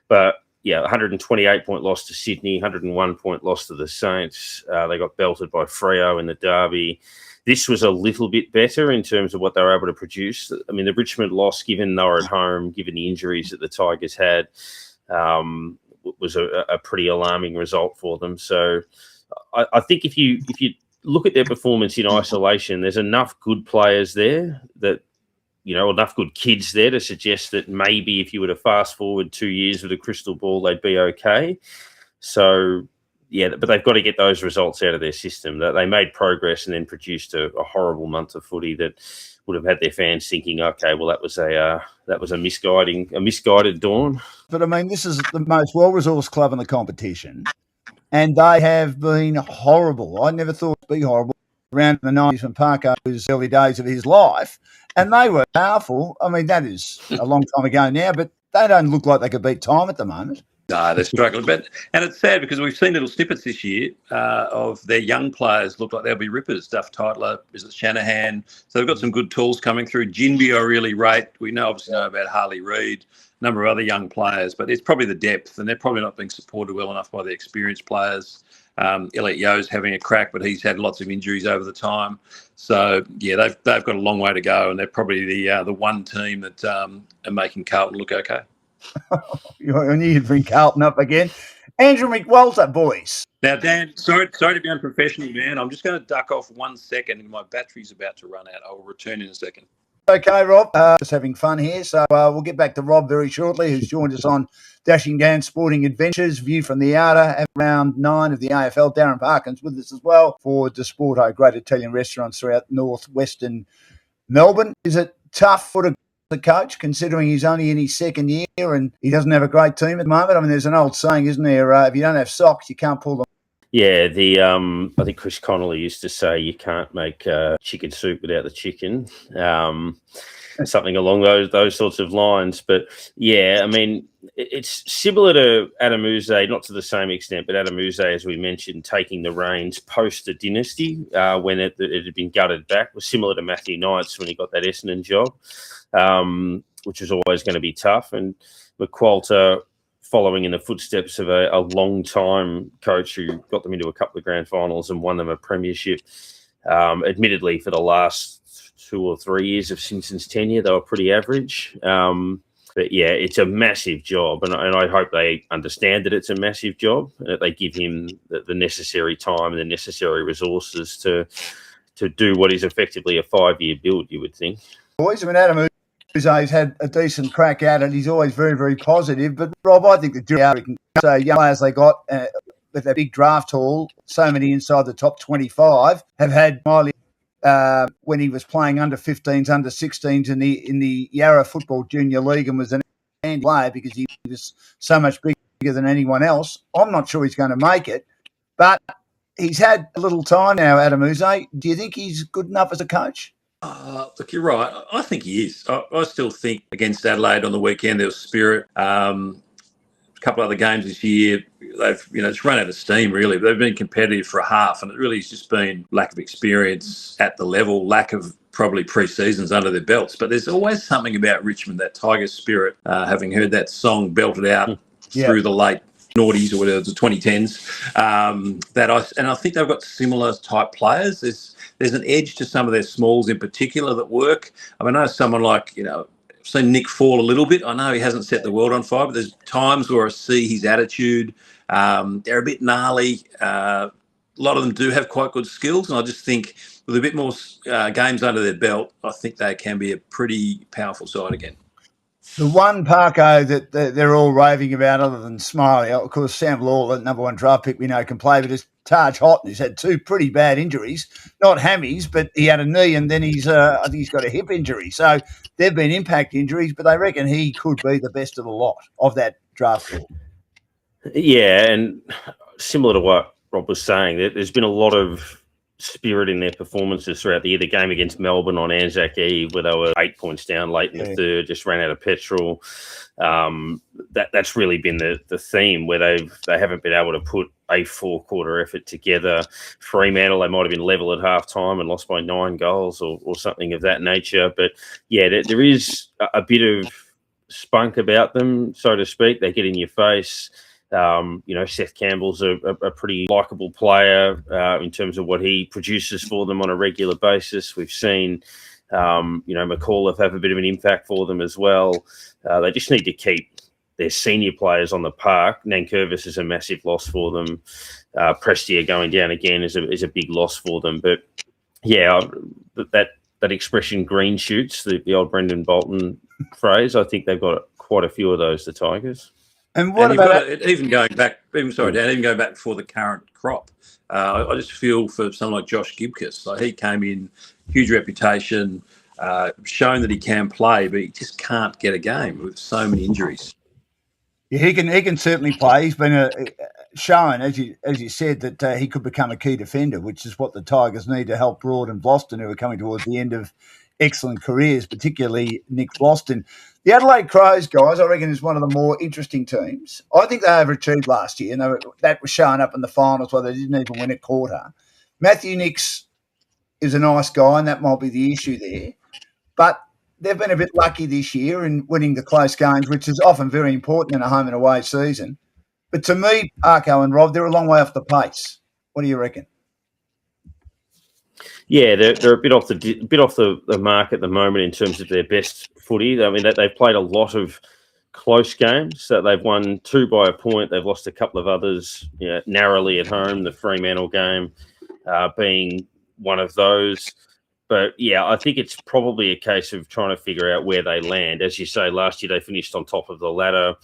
But yeah, 128-point loss to Sydney, 101-point loss to the Saints. They got belted by Freo in the derby. This was a little bit better in terms of what they were able to produce. I mean, the Richmond loss, given they were at home, given the injuries that the Tigers had, was a pretty alarming result for them. So I think if you look at their performance in isolation, there's enough good players there that, enough good kids there to suggest that maybe if you were to fast forward 2 years with a crystal ball, they'd be okay. So, yeah, but they've got to get those results out of their system. That they made progress and then produced a horrible month of footy that would have had their fans thinking, okay, well, that was a misguided dawn. But I mean, this is the most well-resourced club in the competition, and they have been horrible. I never thought it'd be horrible around the 90s when Parker was early days of his life, and they were powerful. I mean, that is a long time ago now, but they don't look like they could beat time at the moment. No, they're struggling. And it's sad because we've seen little snippets this year of their young players look like they'll be rippers. Duff Titler, is it Shanahan? So they've got some good tools coming through. Jinby I really rate. We obviously know about Harley Reid, a number of other young players, but it's probably the depth, and they're probably not being supported well enough by the experienced players. Elliot Yo's having a crack, but he's had lots of injuries over the time. So, yeah, they've got a long way to go, and they're probably the one team that are making Carlton look okay. You need to bring Carlton up again. Andrew McWalter, boys. Now, Dan, sorry to be unprofessional, man. I'm just going to duck off 1 second. My battery's about to run out. I will return in a second. Okay, Rob. Just having fun here. So we'll get back to Rob very shortly, who's joined us on Dashing Dan's Sporting Adventures, View from the Outer, at round 9 of the AFL. Darren Parkin's with us as well for Disporto, great Italian restaurants throughout northwestern Melbourne. Is it tough for the coach, considering he's only in his second year and he doesn't have a great team at the moment? I mean, there's an old saying, isn't there? If you don't have socks, you can't pull them. Yeah, I think Chris Connolly used to say you can't make chicken soup without the chicken, something along those sorts of lines. But yeah, I mean, it's similar to Adamuzze, not to the same extent, but Adamuzze, as we mentioned, taking the reins post the dynasty when it had been gutted back, was similar to Matthew Knights when he got that Essendon job, which was always going to be tough. And McWalter, following in the footsteps of a long-time coach who got them into a couple of grand finals and won them a premiership. Admittedly, for the last 2 or 3 years of Simpson's tenure, they were pretty average. But yeah, it's a massive job, and I hope they understand that it's a massive job, and that they give him the necessary time and the necessary resources to do what is effectively a 5-year build, you would think. Boys, I mean, Adam he's had a decent crack at it. He's always very, very positive. But, Rob, I think the jury out can say young players they got with that big draft haul, so many inside the top 25, have had Miley when he was playing under 15s, under 16s in the Yarra Football Junior League and was an end player because he was so much bigger than anyone else. I'm not sure he's going to make it, but he's had a little time now, Adamuzze. Do you think he's good enough as a coach? Look, you're right. I think he is. I still think against Adelaide on the weekend there was spirit. A couple other games this year, they've it's run out of steam really. They've been competitive for a half, and it really has just been lack of experience at the level, lack of probably pre-seasons under their belts. But there's always something about Richmond, that Tiger spirit. Having heard that song belted out through the late noughties or whatever, the 2010s, I think they've got similar type players. There's an edge to some of their smalls in particular that work. I mean, I know someone like, I've seen Nick fall a little bit. I know he hasn't set the world on fire, but there's times where I see his attitude. They're a bit gnarly. A lot of them do have quite good skills, and I just think with a bit more games under their belt, I think they can be a pretty powerful side again. The one Parko that they're all raving about, other than Smiley, of course, Sam Lawler, number 1 draft pick, we know can play, but it's Taj Houghton, who's had 2 pretty bad injuries, not hammies, but he had a knee and then I think he's got a hip injury. So they've been impact injuries, but they reckon he could be the best of the lot of that draft pool. Yeah, and similar to what Rob was saying, there's been a lot of spirit in their performances throughout the year. The game against Melbourne on Anzac Eve, where they were 8 points down late in the third, just ran out of petrol. That's really been the theme, where they haven't been able to put a 4-quarter effort together. Fremantle, they might have been level at half time and lost by 9 goals or something of that nature. But yeah, there is a bit of spunk about them, so to speak. They get in your face. Seth Campbell's a pretty likeable player in terms of what he produces for them on a regular basis. We've seen, McAuliffe have a bit of an impact for them as well. They just need to keep their senior players on the park. Nankervis is a massive loss for them. Prestia going down again is a big loss for them. But yeah, that expression "green shoots," the old Brendan Bolton phrase, I think they've got quite a few of those, the Tigers. And what about even going back before the current crop? I just feel for someone like Josh Gibcus. Like, he came in, huge reputation, shown that he can play, but he just can't get a game with so many injuries. Yeah, he can certainly play. He's been shown, as you said, that he could become a key defender, which is what the Tigers need to help Broad and Boston, who are coming towards the end of excellent careers, particularly Nick Voss. The Adelaide Crows, guys, I reckon is one of the more interesting teams. I think they overachieved last year, and that was showing up in the finals where they didn't even win a quarter. Matthew Nicks is a nice guy, and that might be the issue there. But they've been a bit lucky this year in winning the close games, which is often very important in a home and away season. But to me, Arco and Rob, they're a long way off the pace. What do you reckon? Yeah, they're a bit off the mark at the moment in terms of their best footy. I mean, they've played a lot of close games. So they've won 2 by a point. They've lost a couple of others narrowly at home. The Fremantle game being one of those. But yeah, I think it's probably a case of trying to figure out where they land. As you say, last year they finished on top of the ladder.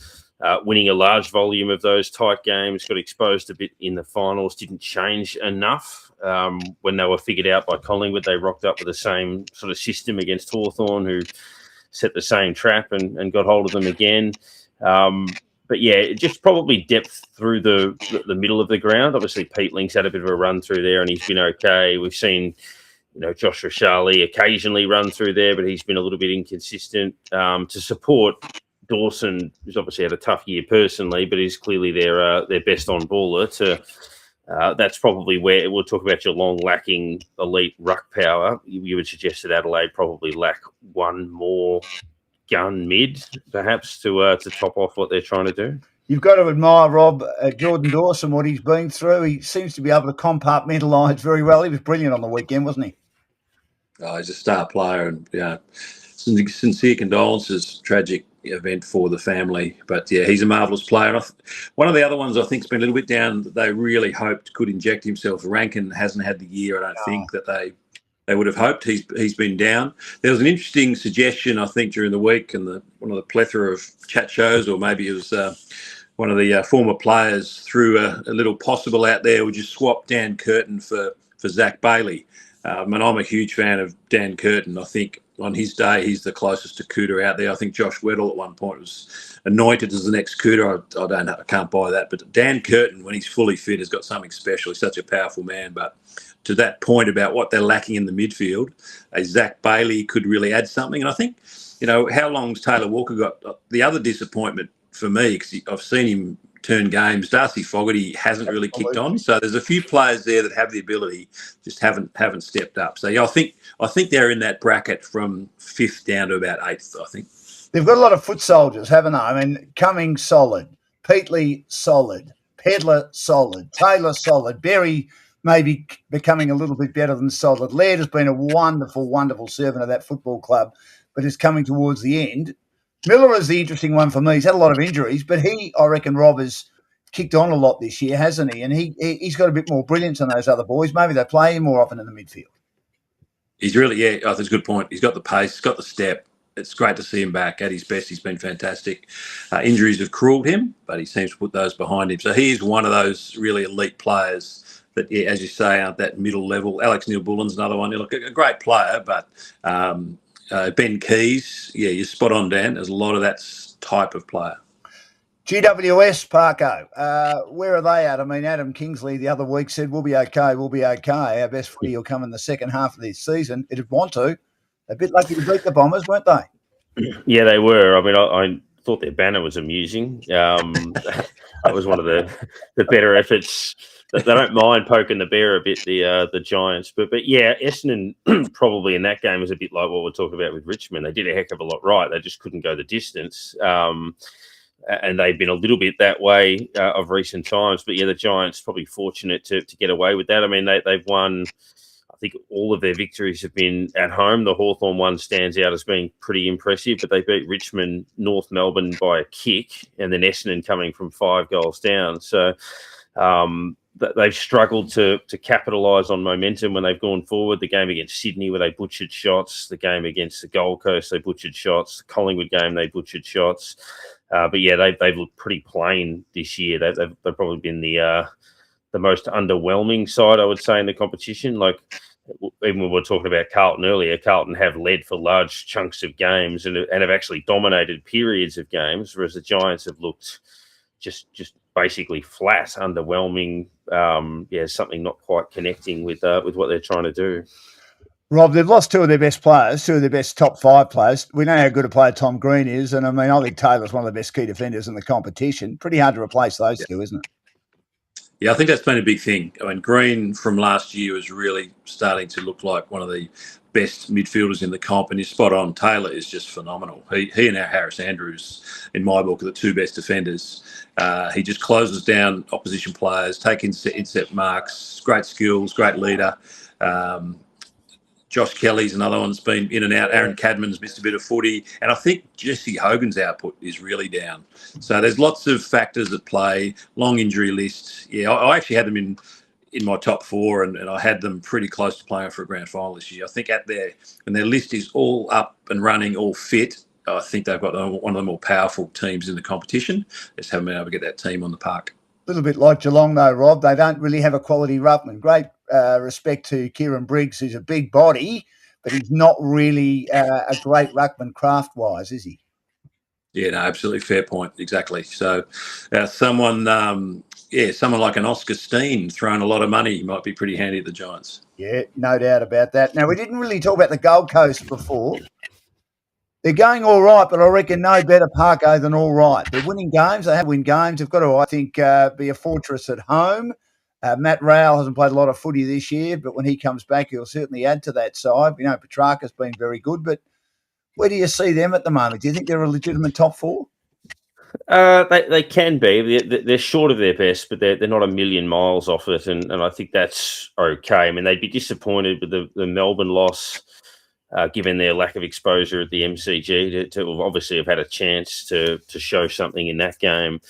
Winning a large volume of those tight games, got exposed a bit in the finals, didn't change enough. When they were figured out by Collingwood, they rocked up with the same sort of system against Hawthorn, who set the same trap and got hold of them again. But yeah, just probably depth through the middle of the ground. Obviously, Pete Link's had a bit of a run through there and he's been okay. We've seen Josh Rashali occasionally run through there, but he's been a little bit inconsistent. To support Dawson, who's obviously had a tough year personally, but is clearly their best on baller. That's probably where we'll talk about Geelong lacking elite ruck power. You would suggest that Adelaide probably lack one more gun mid, perhaps, to top off what they're trying to do. You've got to admire, Rob, Jordan Dawson, what he's been through. He seems to be able to compartmentalise very well. He was brilliant on the weekend, wasn't he? Oh, he's a star player, and sincere condolences. Tragic event for the family, but yeah, he's a marvellous player. And one of the other ones I think's been a little bit down that they really hoped could inject himself. Rankin hasn't had the year I don't think that they would have hoped. He's been down. There was an interesting suggestion I think during the week and one of the plethora of chat shows, or maybe it was one of the former players threw a little possible out there. Would you swap Dan Curtin for Zach Bailey? And I'm a huge fan of Dan Curtin. I think on his day, he's the closest to Cooter out there. I think Josh Weddle at one point was anointed as the next Cooter. I can't buy that. But Dan Curtin, when he's fully fit, has got something special. He's such a powerful man. But to that point about what they're lacking in the midfield, Zach Bailey could really add something. And I think, how long's Taylor Walker got? The other disappointment for me, because I've seen him turn games, Darcy Fogarty hasn't really kicked on. So there's a few players there that have the ability, just haven't stepped up. So yeah, I think they're in that bracket from 5th down to about 8th, I think. They've got a lot of foot soldiers, haven't they? I mean, Cummings solid, Peatley solid, Pedler solid, Taylor solid, Berry maybe becoming a little bit better than solid. Laird has been a wonderful, wonderful servant of that football club, but is coming towards the end. Miller is the interesting one for me. He's had a lot of injuries, but I reckon, Rob has kicked on a lot this year, hasn't he? And he's got a bit more brilliance than those other boys. Maybe they play him more often in the midfield. He's really, I think it's a good point. He's got the pace, he's got the step. It's great to see him back at his best. He's been fantastic. Injuries have cruelled him, but he seems to put those behind him. So he is one of those really elite players that, as you say, aren't that middle level. Alex Neil-Bullen's another one. Look, a great player, but Ben Keys, yeah, you're spot on, Dan. There's a lot of that type of player. GWS, Parko, where are they at? I mean, Adam Kingsley the other week said, we'll be okay. Our best footy will come in the second half of this season. It'd want to. A bit lucky to beat the Bombers, weren't they? Yeah, they were. I mean, I thought their banner was amusing. That was one of the better efforts. They don't mind poking the bear a bit, the Giants. But yeah, Essendon probably in that game was a bit like what we're talking about with Richmond. They did a heck of a lot right. They just couldn't go the distance. And they've been a little bit that way of recent times. But yeah, the Giants probably fortunate to get away with that. I mean, they've won, I think all of their victories have been at home. The Hawthorn one stands out as being pretty impressive, but they beat Richmond, North Melbourne by a kick, and then Essendon coming from 5 goals down. So they've struggled to capitalise on momentum when they've gone forward. The game against Sydney where they butchered shots, the game against the Gold Coast they butchered shots, the Collingwood game they butchered shots. But yeah, they've looked pretty plain this year. They've probably been the most underwhelming side, I would say, in the competition. Like, even when we were talking about Carlton earlier, Carlton have led for large chunks of games and have actually dominated periods of games, whereas the Giants have looked just basically flat, underwhelming. Something not quite connecting with what they're trying to do. Rob, they've lost two of their best players, two of their best top 5 players. We know how good a player Tom Green is, and I think Taylor's one of the best key defenders in the competition. Pretty hard to replace those two, isn't it? Yeah, I think that's been a big thing. I mean, Green from last year was really starting to look like one of the best midfielders in the comp, and he's spot on. Taylor is just phenomenal. He and our Harris Andrews, in my book, are the two best defenders. He just closes down opposition players, taking inset marks, great skills, great leader. Josh Kelly's another one that's been in and out. Aaron Cadman's missed a bit of footy. And I think Jesse Hogan's output is really down. So there's lots of factors at play, long injury list. Yeah, I actually had them in my top 4, and I had them pretty close to playing for a grand final this year. I think when their list is all up and running, all fit, I think they've got one of the more powerful teams in the competition. Just haven't been able to get that team on the park. A little bit like Geelong, though, Rob. They don't really have a quality ruckman. Great respect to Kieran Briggs, who's a big body, but he's not really a great ruckman craft-wise, is he? Yeah, no, absolutely fair point. Exactly. So someone like an Oscar Steen throwing a lot of money might be pretty handy at the Giants. Yeah, no doubt about that. Now, we didn't really talk about the Gold Coast before. They're going all right, but I reckon no better Parko than all right. They're winning games. They have win games. They've got to, I think, be a fortress at home. Matt Rowell hasn't played a lot of footy this year, but when he comes back, he'll certainly add to that side. Petrarca's been very good, but where do you see them at the moment? Do you think they're a legitimate top 4? They can be. They're short of their best, but they're not a million miles off it, and I think that's okay. I mean, they'd be disappointed with the Melbourne loss, given their lack of exposure at the MCG, to obviously have had a chance to show something in that game.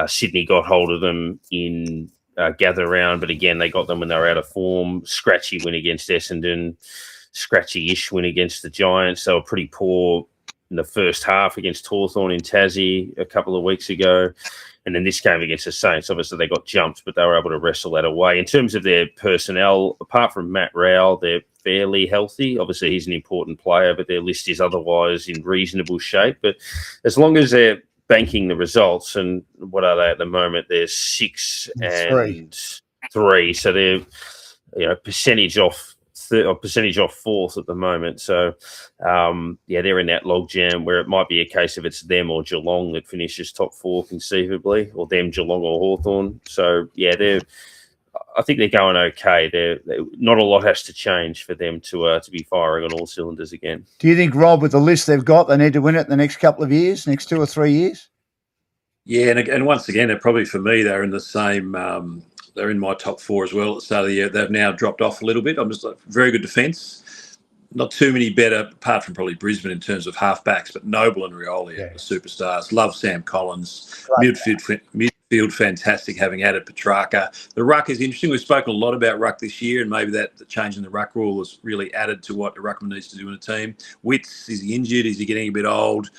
Sydney got hold of them in gather round, but again, they got them when they were out of form. Scratchy win against Essendon, scratchy-ish win against the Giants. They were pretty poor in the first half against Hawthorn in Tassie a couple of weeks ago. And then this game against the Saints, obviously they got jumped, but they were able to wrestle that away. In terms of their personnel, apart from Matt Rowell, they're fairly healthy. Obviously, he's an important player, but their list is otherwise in reasonable shape. But as long as they're banking the results, and what are they at the moment? They're 6 and 3. So they're percentage off fourth at the moment. So, they're in that logjam where it might be a case of it's them or Geelong that finishes top 4 conceivably, or them, Geelong or Hawthorn. So, I think they're going okay. They're not a lot has to change for them to be firing on all cylinders again. Do you think, Rob, with the list they've got, they need to win it in the next couple of years, next 2 or 3 years? Yeah, and once again, probably for me, they're in the same. They're in my top 4 as well at the start of the year. They've now dropped off a little bit. I'm just very good defence. Not too many better, apart from probably Brisbane in terms of halfbacks, but Noble and Rioli are the superstars. Love Sam Collins. Midfield fantastic, having added Petrarca. The ruck is interesting. We've spoken a lot about ruck this year, and maybe that the change in the ruck rule has really added to what the ruckman needs to do in a team. Witts, is he injured? Is he getting a bit old?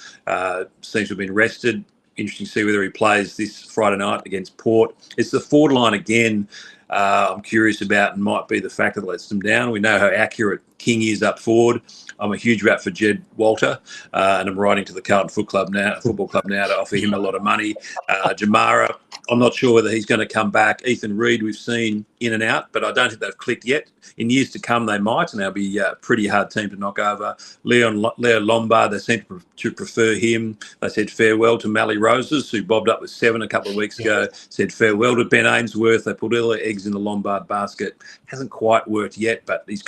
Seems to have been rested. Interesting to see whether he plays this Friday night against Port. It's the forward line again. I'm curious about, and might be the factor that lets them down. We know how accurate King is up forward. I'm a huge rat for Jed Walter, and I'm writing to the Carlton Football Club now to offer him a lot of money. Jamara, I'm not sure whether he's going to come back. Ethan Reid, we've seen in and out, but I don't think they've clicked yet. In years to come, they might, and they'll be a pretty hard team to knock over. Leo Lombard, they seem to prefer him. They said farewell to Mally Roses, who bobbed up with 7 a couple of weeks ago. Said farewell to Ben Ainsworth. They put all their eggs in the Lombard basket. Hasn't quite worked yet, but he's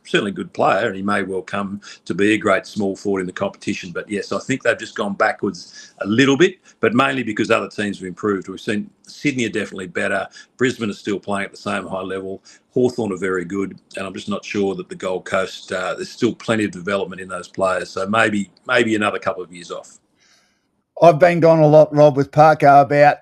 certainly a good player, and he may well come to be a great small forward in the competition. But yes, I think they've just gone backwards a little bit, but mainly because other teams have improved. We've seen Sydney are definitely better. Brisbane are still playing at the same high level. Hawthorn are very good, and I'm just not sure that the Gold Coast, there's still plenty of development in those players. So maybe another couple of years off. I've banged on a lot, Rob, with Parko about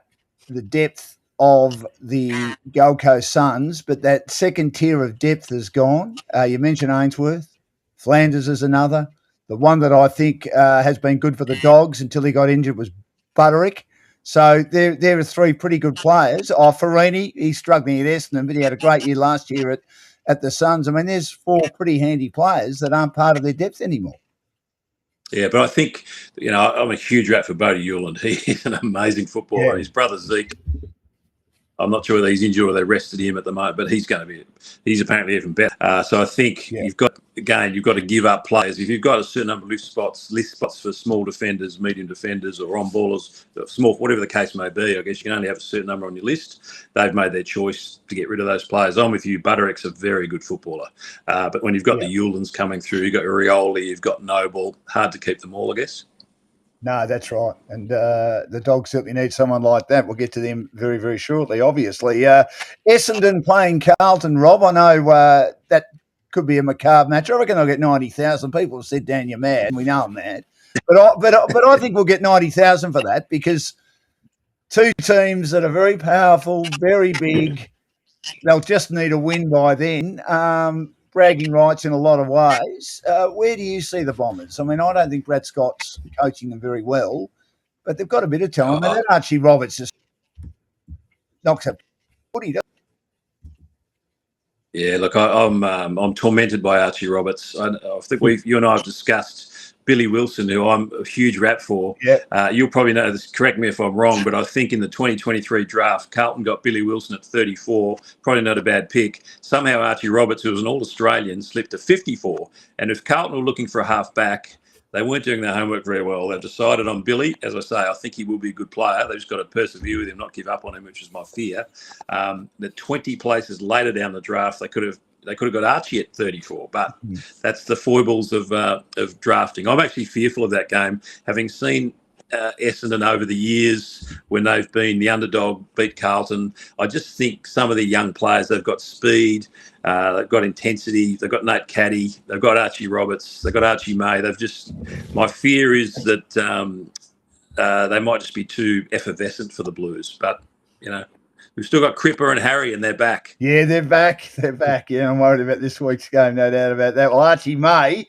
the depth of the Gold Coast Suns, but that second tier of depth is gone. You mentioned Ainsworth. Flanders is another. The one that I think has been good for the Dogs until he got injured was Butterick. So there are 3 pretty good players. Farini, he's struggling at Essendon, but he had a great year last year at the Suns. I mean, there's 4 pretty handy players that aren't part of their depth anymore. Yeah, but I think, I'm a huge rat for Bodie Hewland. He is an amazing footballer. Yeah. His brother Zeke I'm not sure whether he's injured or they rested him at the moment, but he's apparently even better. So I think you've got to give up players. If you've got a certain number of list spots for small defenders, medium defenders, or on ballers, small, whatever the case may be, I guess you can only have a certain number on your list. They've made their choice to get rid of those players. I'm with you. Butterick's a very good footballer. But when you've got the Eulens coming through, you've got Rioli, you've got Noble, hard to keep them all, I guess. No, that's right. And the Dogs certainly need someone like that. We'll get to them very, very shortly, obviously. Essendon playing Carlton, Rob. I know that could be a macabre match. I reckon they'll get 90,000. People have said, Dan, you're mad. We know I'm mad. But I think we'll get 90,000 for that because two teams that are very powerful, very big. They'll just need a win by then. Bragging rights in a lot of ways. Where do you see the Bombers? I mean, I don't think Brad Scott's coaching them very well, but they've got a bit of talent. I mean, Archie Roberts just knocks up footy. Yeah, look, I'm tormented by Archie Roberts. I think you and I have discussed Billy Wilson, who I'm a huge rap for. Yeah. You'll probably know this. Correct me if I'm wrong, but I think in the 2023 draft, Carlton got Billy Wilson at 34. Probably not a bad pick. Somehow Archie Roberts, who was an All-Australian, slipped to 54. And if Carlton were looking for a half-back, they weren't doing their homework very well. They've decided on Billy. As I say, I think he will be a good player. They've just got to persevere with him, not give up on him, which is my fear. The 20 places later down the draft, they could have got Archie at 34, but that's the foibles of drafting. I'm actually fearful of that game, having seen Essendon over the years when they've been the underdog, beat Carlton. I just think some of the young players, they've got speed, they've got intensity, they've got Nate Caddy, they've got Archie Roberts, they've got Archie May. My fear is that they might just be too effervescent for the Blues, but we've still got Cripper and Harry, and they're back. Yeah, they're back. They're back. Yeah, I'm worried about this week's game, no doubt about that. Well, Archie May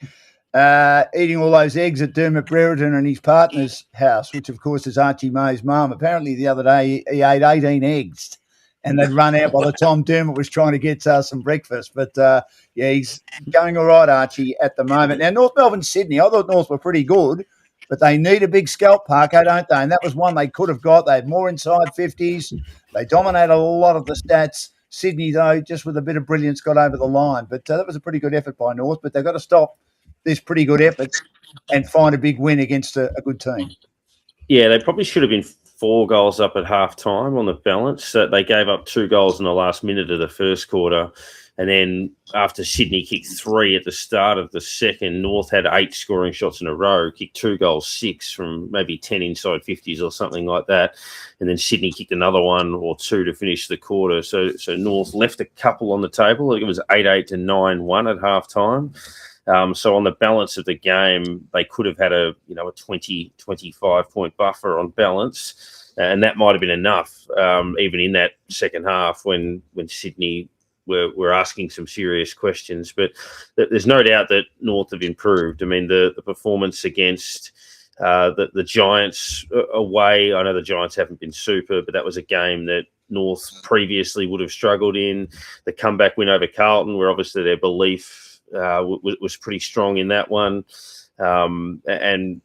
eating all those eggs at Dermot Brereton and his partner's house, which, of course, is Archie May's mum. Apparently, the other day, he ate 18 eggs, and they'd run out by the time Dermot was trying to get some breakfast. But, he's going all right, Archie, at the moment. Now, North Melbourne, Sydney, I thought North were pretty good, but they need a big scalp, Parker, don't they? And that was one they could have got. They had more inside 50s. They dominated a lot of the stats. Sydney, though, just with a bit of brilliance, got over the line. But that was a pretty good effort by North. But they've got to stop this pretty good effort and find a big win against a good team. Yeah, they probably should have been 4 goals up at half-time on the balance. They gave up 2 goals in the last minute of the first quarter. And then after Sydney kicked 3 at the start of the second, North had 8 scoring shots in a row, kicked 2 goals, 6 from maybe 10 inside 50s or something like that. And then Sydney kicked another 1 or 2 to finish the quarter. So North left a couple on the table. It was 8-8 to 9-1 at halftime. So on the balance of the game, they could have had a 20, 25-point buffer on balance. And that might have been enough, even in that second half when Sydney we're asking some serious questions, but there's no doubt that North have improved. I mean, the performance against the Giants away, I know the Giants haven't been super, but that was a game that North previously would have struggled in. The comeback win over Carlton, where obviously their belief was pretty strong in that one. And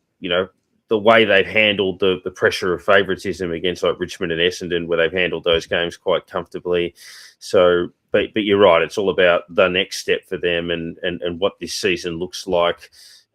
the way they've handled the pressure of favouritism against like Richmond and Essendon, where they've handled those games quite comfortably. So, but you're right, it's all about the next step for them and what this season looks like.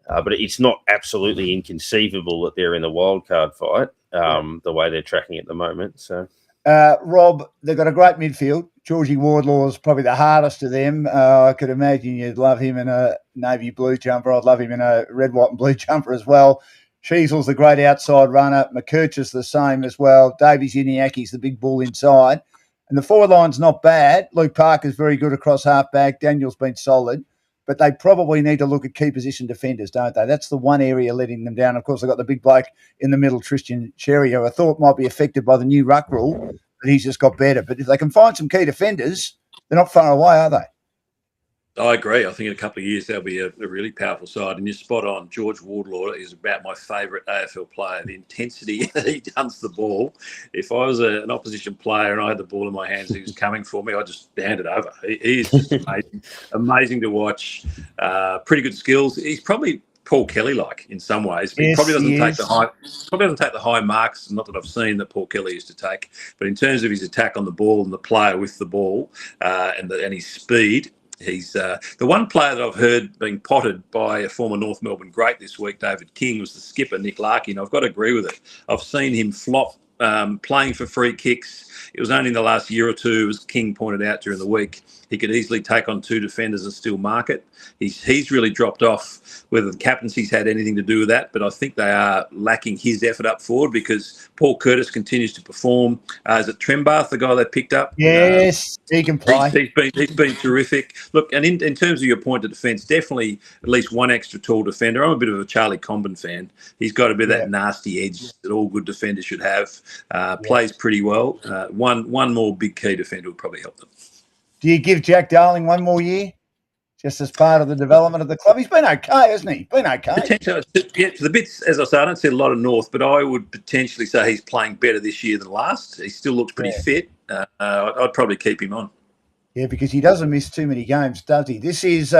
But it's not absolutely inconceivable that they're in the wildcard fight, the way they're tracking at the moment. So, Rob, they've got a great midfield. Georgie Wardlaw is probably the hardest of them. I could imagine you'd love him in a navy blue jumper. I'd love him in a red, white and blue jumper as well. Sheasel's the great outside runner. McKercher's the same as well. Davies Uniaki's the big bull inside. And the forward line's not bad. Luke Parker's very good across half-back. Daniel's been solid. But they probably need to look at key position defenders, don't they? That's the one area letting them down. Of course, they've got the big bloke in the middle, Tristan Sherry, who I thought might be affected by the new ruck rule, but he's just got better. But if they can find some key defenders, they're not far away, are they? I agree. I think in a couple of years they'll be a really powerful side. And you're spot on. George Wardlaw is about my favourite AFL player. The intensity he hunts the ball. If I was an opposition player and I had the ball in my hands, he was coming for me, I'd just hand it over. He's just amazing to watch. Pretty good skills. He's probably Paul Kelly-like in some ways. He probably doesn't take the high marks, not that I've seen that Paul Kelly used to take, but in terms of his attack on the ball and the player with the ball and his speed, he's the one player that I've heard being potted by a former North Melbourne great this week, David King, was the skipper, Nick Larkin. I've got to agree with it. I've seen him flop playing for free kicks. It was only in the last year or two, as King pointed out during the week, he could easily take on two defenders and still mark it. He's really dropped off. Whether the captaincy's had anything to do with that, but I think they are lacking his effort up forward because Paul Curtis continues to perform. Is it Trembath, the guy they picked up? Yes, he can play. He's been terrific. Look, and in terms of your point of defence, definitely at least one extra tall defender. I'm a bit of a Charlie Comben fan. He's got a bit of that nasty edge that all good defenders should have. Plays pretty well. One more big key defender would probably help them. Do you give Jack Darling one more year, just as part of the development of the club? He's been okay, hasn't he? Been okay. Potentially, to the bits, as I say, I don't see a lot of North, but I would potentially say he's playing better this year than last. He still looks pretty fit. I'd probably keep him on. Yeah, because he doesn't miss too many games, does he? This is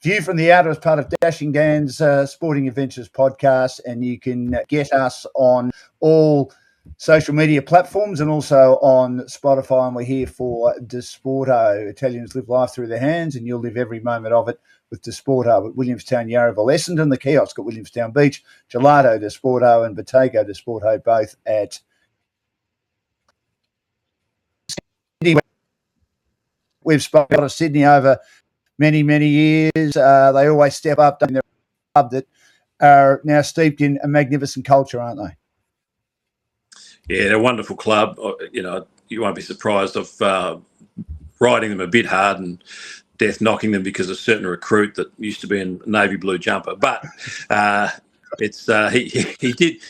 View from the Outer as part of Dashing Dan's Sporting Adventures podcast, and you can get us on all social media platforms and also on Spotify, and we're here for Disporto. Italians live life through their hands, and you'll live every moment of it with Disporto at Williamstown, Yarraville, Essendon, the kiosk at Williamstown Beach, Gelato Disporto and Bottego Disporto, both at Sydney. We've spoken to Sydney over many, many years. They always step up in their club that are now steeped in a magnificent culture, aren't they? Yeah, they're a wonderful club. You won't be surprised of riding them a bit hard and death knocking them because of a certain recruit that used to be in navy blue jumper. But he did.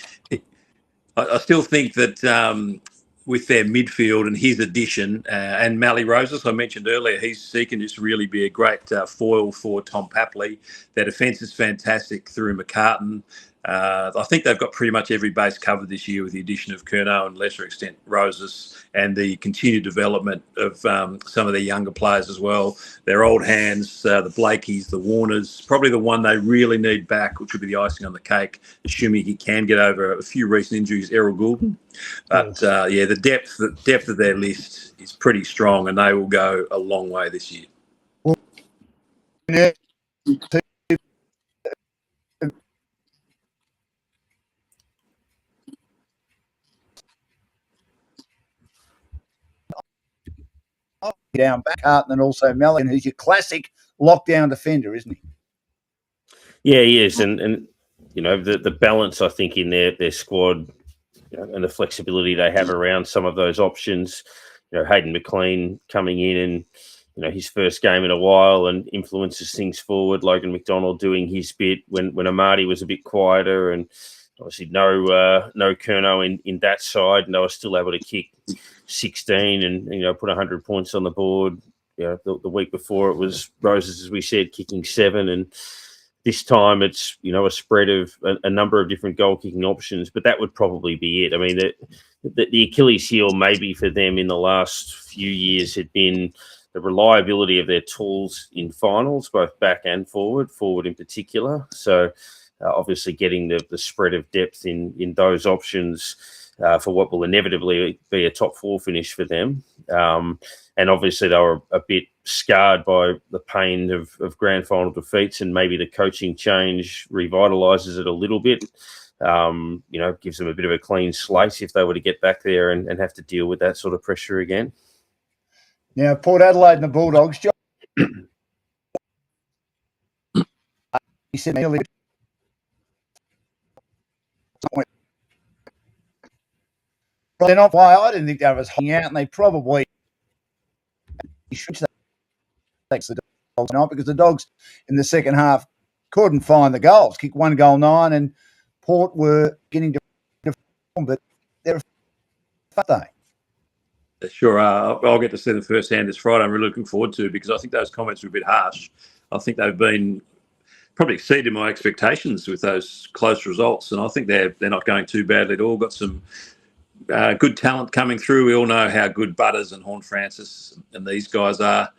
I still think that with their midfield and his addition and Mally Roses, I mentioned earlier, he can just really be a great foil for Tom Papley. Their defence is fantastic through McCartan. I think they've got pretty much every base covered this year with the addition of Curnow and lesser extent Roses and the continued development of some of their younger players as well. Their old hands, the Blakeys, the Warners, probably the one they really need back, which would be the icing on the cake, assuming he can get over a few recent injuries, Errol Goulden. But the depth of their list is pretty strong, and they will go a long way this year. Down back, Carlton, and also Mellon, who's your classic lockdown defender, isn't he? Yeah, he is, and the balance I think in their squad, and the flexibility they have around some of those options. Hayden McLean coming in and his first game in a while and influences things forward. Logan McDonald doing his bit when Amadi was a bit quieter, and obviously no Curnow in that side, and they were still able to kick 16 and put 100 points on the board. The week before it was Roses, as we said, kicking 7, and this time it's a spread of a number of different goal kicking options. But that would probably be it. I mean, the Achilles heel maybe for them in the last few years had been the reliability of their tools in finals, both back and forward in particular. So obviously getting the spread of depth in those options for what will inevitably be a top 4 finish for them. And obviously they were a bit scarred by the pain of grand final defeats, and maybe the coaching change revitalises it a little bit. Gives them a bit of a clean slate if they were to get back there and have to deal with that sort of pressure again. Now, Port Adelaide and the Bulldogs, John, he said nearly they're not why I didn't think they was hanging out, and they probably should take the Dogs tonight, because the Dogs in the second half couldn't find the goals. Kicked 1 goal 9, and Port were getting to perform, but they're a day. They sure are. I'll get to see them firsthand this Friday. I'm really looking forward to it, because I think those comments were a bit harsh. I think they've been probably exceeded my expectations with those close results, and I think they're not going too badly at all. Got some good talent coming through. We all know how good Butters and Horn Francis and these guys are.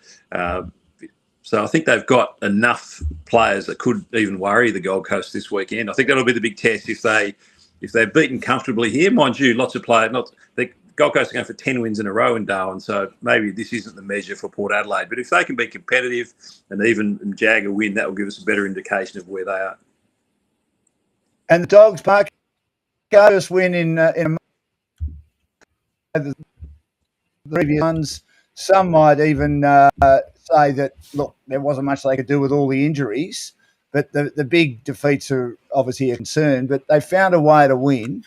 So I think they've got enough players that could even worry the Gold Coast this weekend. I think that'll be the big test if they're beaten comfortably here. Mind you, lots of players, the Gold Coast are going for 10 wins in a row in Darwin, so maybe this isn't the measure for Port Adelaide. But if they can be competitive and even jag a win, that will give us a better indication of where they are. And the Dogs, Park, just win in the previous ones. Some might even say that, look, there wasn't much they could do with all the injuries, but the big defeats are obviously a concern, but they found a way to win.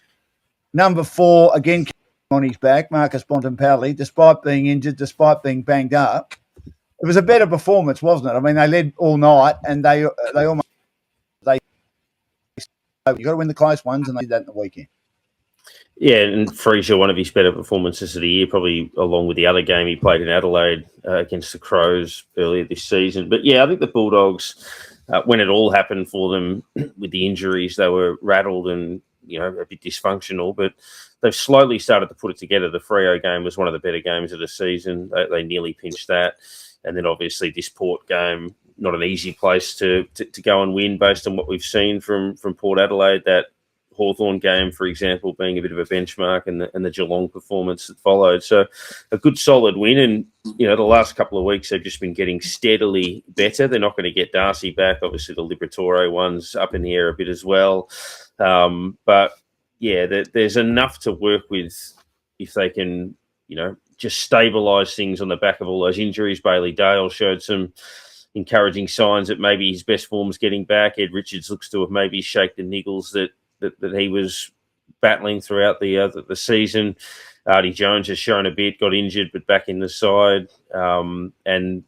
Number 4, again, on his back, Marcus Bontempelli, despite being injured, despite being banged up. It was a better performance, wasn't it? I mean, they led all night, and they almost you've got to win the close ones, and they did that in the weekend. Yeah, and Fraser, one of his better performances of the year, probably along with the other game he played in Adelaide against the Crows earlier this season. But yeah, I think the Bulldogs, when it all happened for them with the injuries, they were rattled and a bit dysfunctional. But they've slowly started to put it together. The Freo game was one of the better games of the season. They nearly pinched that, and then obviously this Port game, not an easy place to go and win based on what we've seen from Port Adelaide. That Hawthorn game, for example, being a bit of a benchmark, and the Geelong performance that followed. So a good solid win. And, the last couple of weeks, they've just been getting steadily better. They're not going to get Darcy back. Obviously, the Liberatore one's up in the air a bit as well. But, yeah, there's enough to work with if they can, just stabilise things on the back of all those injuries. Bailey Dale showed some encouraging signs that maybe his best form's getting back. Ed Richards looks to have maybe shaken the niggles that he was battling throughout the season. Artie Jones has shown a bit, got injured, but back in the side. And,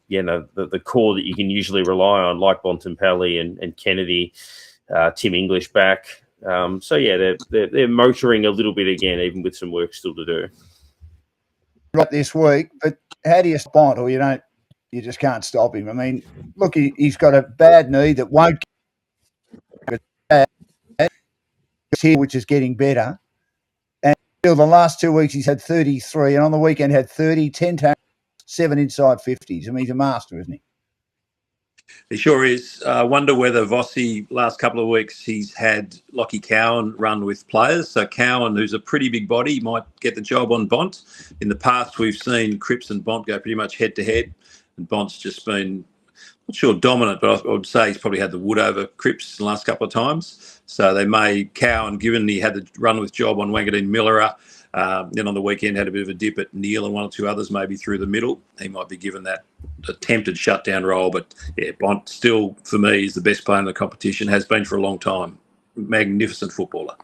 the core that you can usually rely on, like Bontempelli and Kennedy, Tim English back. They're motoring a little bit again, even with some work still to do. Right this week, but how do you stop Bont, or you just can't stop him? I mean, look, he's got a bad knee that won't get bad here, which is getting better. And the last 2 weeks he's had 33, and on the weekend had 30, 10 tackles, 7 inside 50s. I mean, he's a master, isn't he? He sure is. I wonder whether Vossi, last couple of weeks, he's had Lockie Cowan run with players. So Cowan, who's a pretty big body, might get the job on Bont. In the past, we've seen Cripps and Bont go pretty much head-to-head, and Bont's just been, not sure dominant, but I would say he's probably had the wood over Cripps the last couple of times. So they may, Cowan, given he had the run with job on Wangadeen Millerer, then on the weekend had a bit of a dip at Neil and one or two others maybe through the middle. He might be given that attempted shutdown role. But, yeah, Bont still, for me, is the best player in the competition, has been for a long time. Magnificent footballer.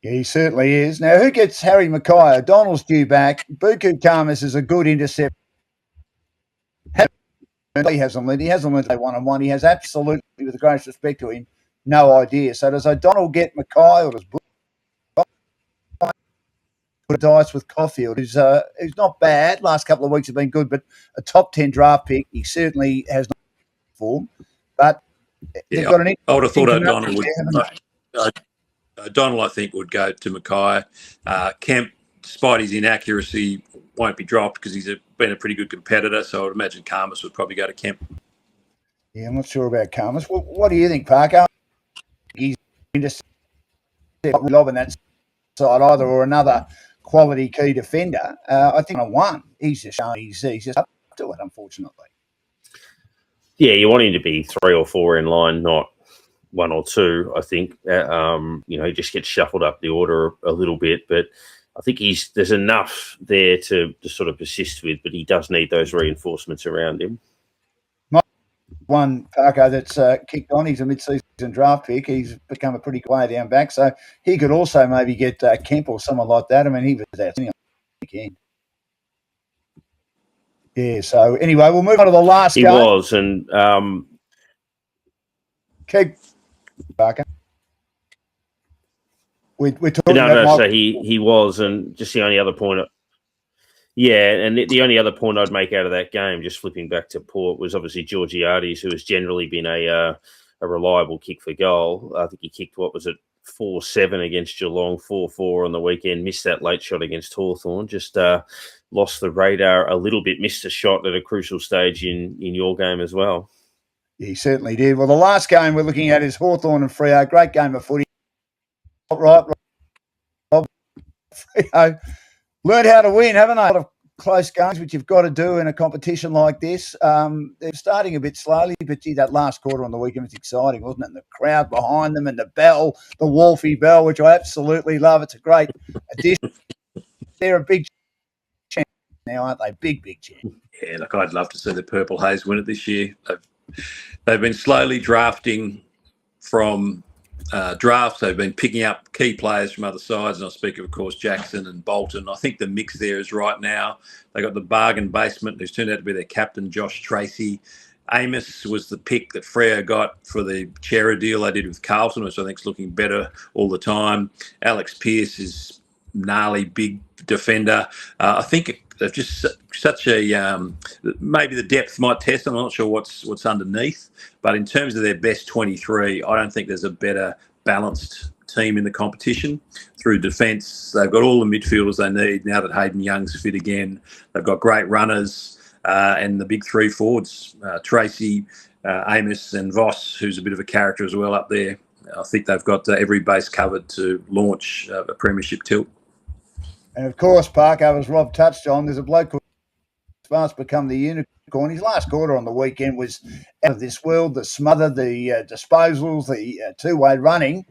Yeah, he certainly is. Now, who gets Harry Mackay? O'Donnell's due back. Buku Khamis is a good intercept. He hasn't led a one-on-one. He has absolutely, with the greatest respect to him, no idea. So does O'Donnell get Mackay, or does put a dice with Caulfield, who's not bad. Last couple of weeks have been good, but a top 10 draft pick. He certainly has not form. But they've got an. I would have thought O'Donnell would. O'Donnell, I think, would go to Mackay. Kemp, despite his inaccuracy, won't be dropped because he's been a pretty good competitor. So I would imagine Khamis would probably go to Kemp. Yeah, I'm not sure about Khamis. What do you think, Parker? He's just lobbing that side either, or another quality key defender. I think on one, he's just showing he's just up to it, unfortunately. Yeah, you want him to be 3 or 4 in line, not 1 or 2, I think. He just gets shuffled up the order a little bit, but I think there's enough there to sort of persist with, but he does need those reinforcements around him. One, Parker, that's kicked on. He's a mid-season draft pick. He's become a pretty quiet down back, so he could also maybe get Kemp or someone like that. I mean, he was outstanding on the weekend. Yeah, so anyway, we'll move on to the last game. He was, and keep Parker. We're talking about so he was, and just the only other point. Yeah, and the only other point I'd make out of that game, just flipping back to Port, was obviously Georgiades, who has generally been a reliable kick for goal. I think he kicked, 4-7 against Geelong, 4-4 on the weekend, missed that late shot against Hawthorn, just lost the radar a little bit, missed a shot at a crucial stage in your game as well. He certainly did. Well, the last game we're looking at is Hawthorn and Freo. Great game of footy. Right, Rob. Freo learned how to win, haven't they? A lot of close games, which you've got to do in a competition like this. They're starting a bit slowly, but gee, that last quarter on the weekend was exciting, wasn't it? And the crowd behind them and the bell, the Wolfie bell, which I absolutely love. It's a great addition. They're a big champ now, aren't they? Big champ. Yeah, look, I'd love to see the Purple Haze win it this year. They've been slowly drafting from drafts. They've been picking up key players from other sides, and I speak of course, Jackson and Bolton. I think the mix there is right now. They got the bargain basement, who's turned out to be their captain, Josh Tracy. Amos was the pick that Freo got for the Chera deal they did with Carlton, which I think is looking better all the time. Alex Pearce is gnarly, big defender. I think they've just such a maybe the depth might test. I'm not sure what's underneath, but in terms of their best 23, I don't think there's a better balanced team in the competition. Through defence, they've got all the midfielders they need now that Hayden Young's fit again. They've got great runners and the big three forwards, Tracy, Amos and Voss, who's a bit of a character as well up there. I think they've got every base covered to launch a premiership tilt. And of course, Parker, as Rob touched on, there's a bloke called Voss become the unicorn. His last quarter on the weekend was out of this world. The smother, the disposals, the two-way running.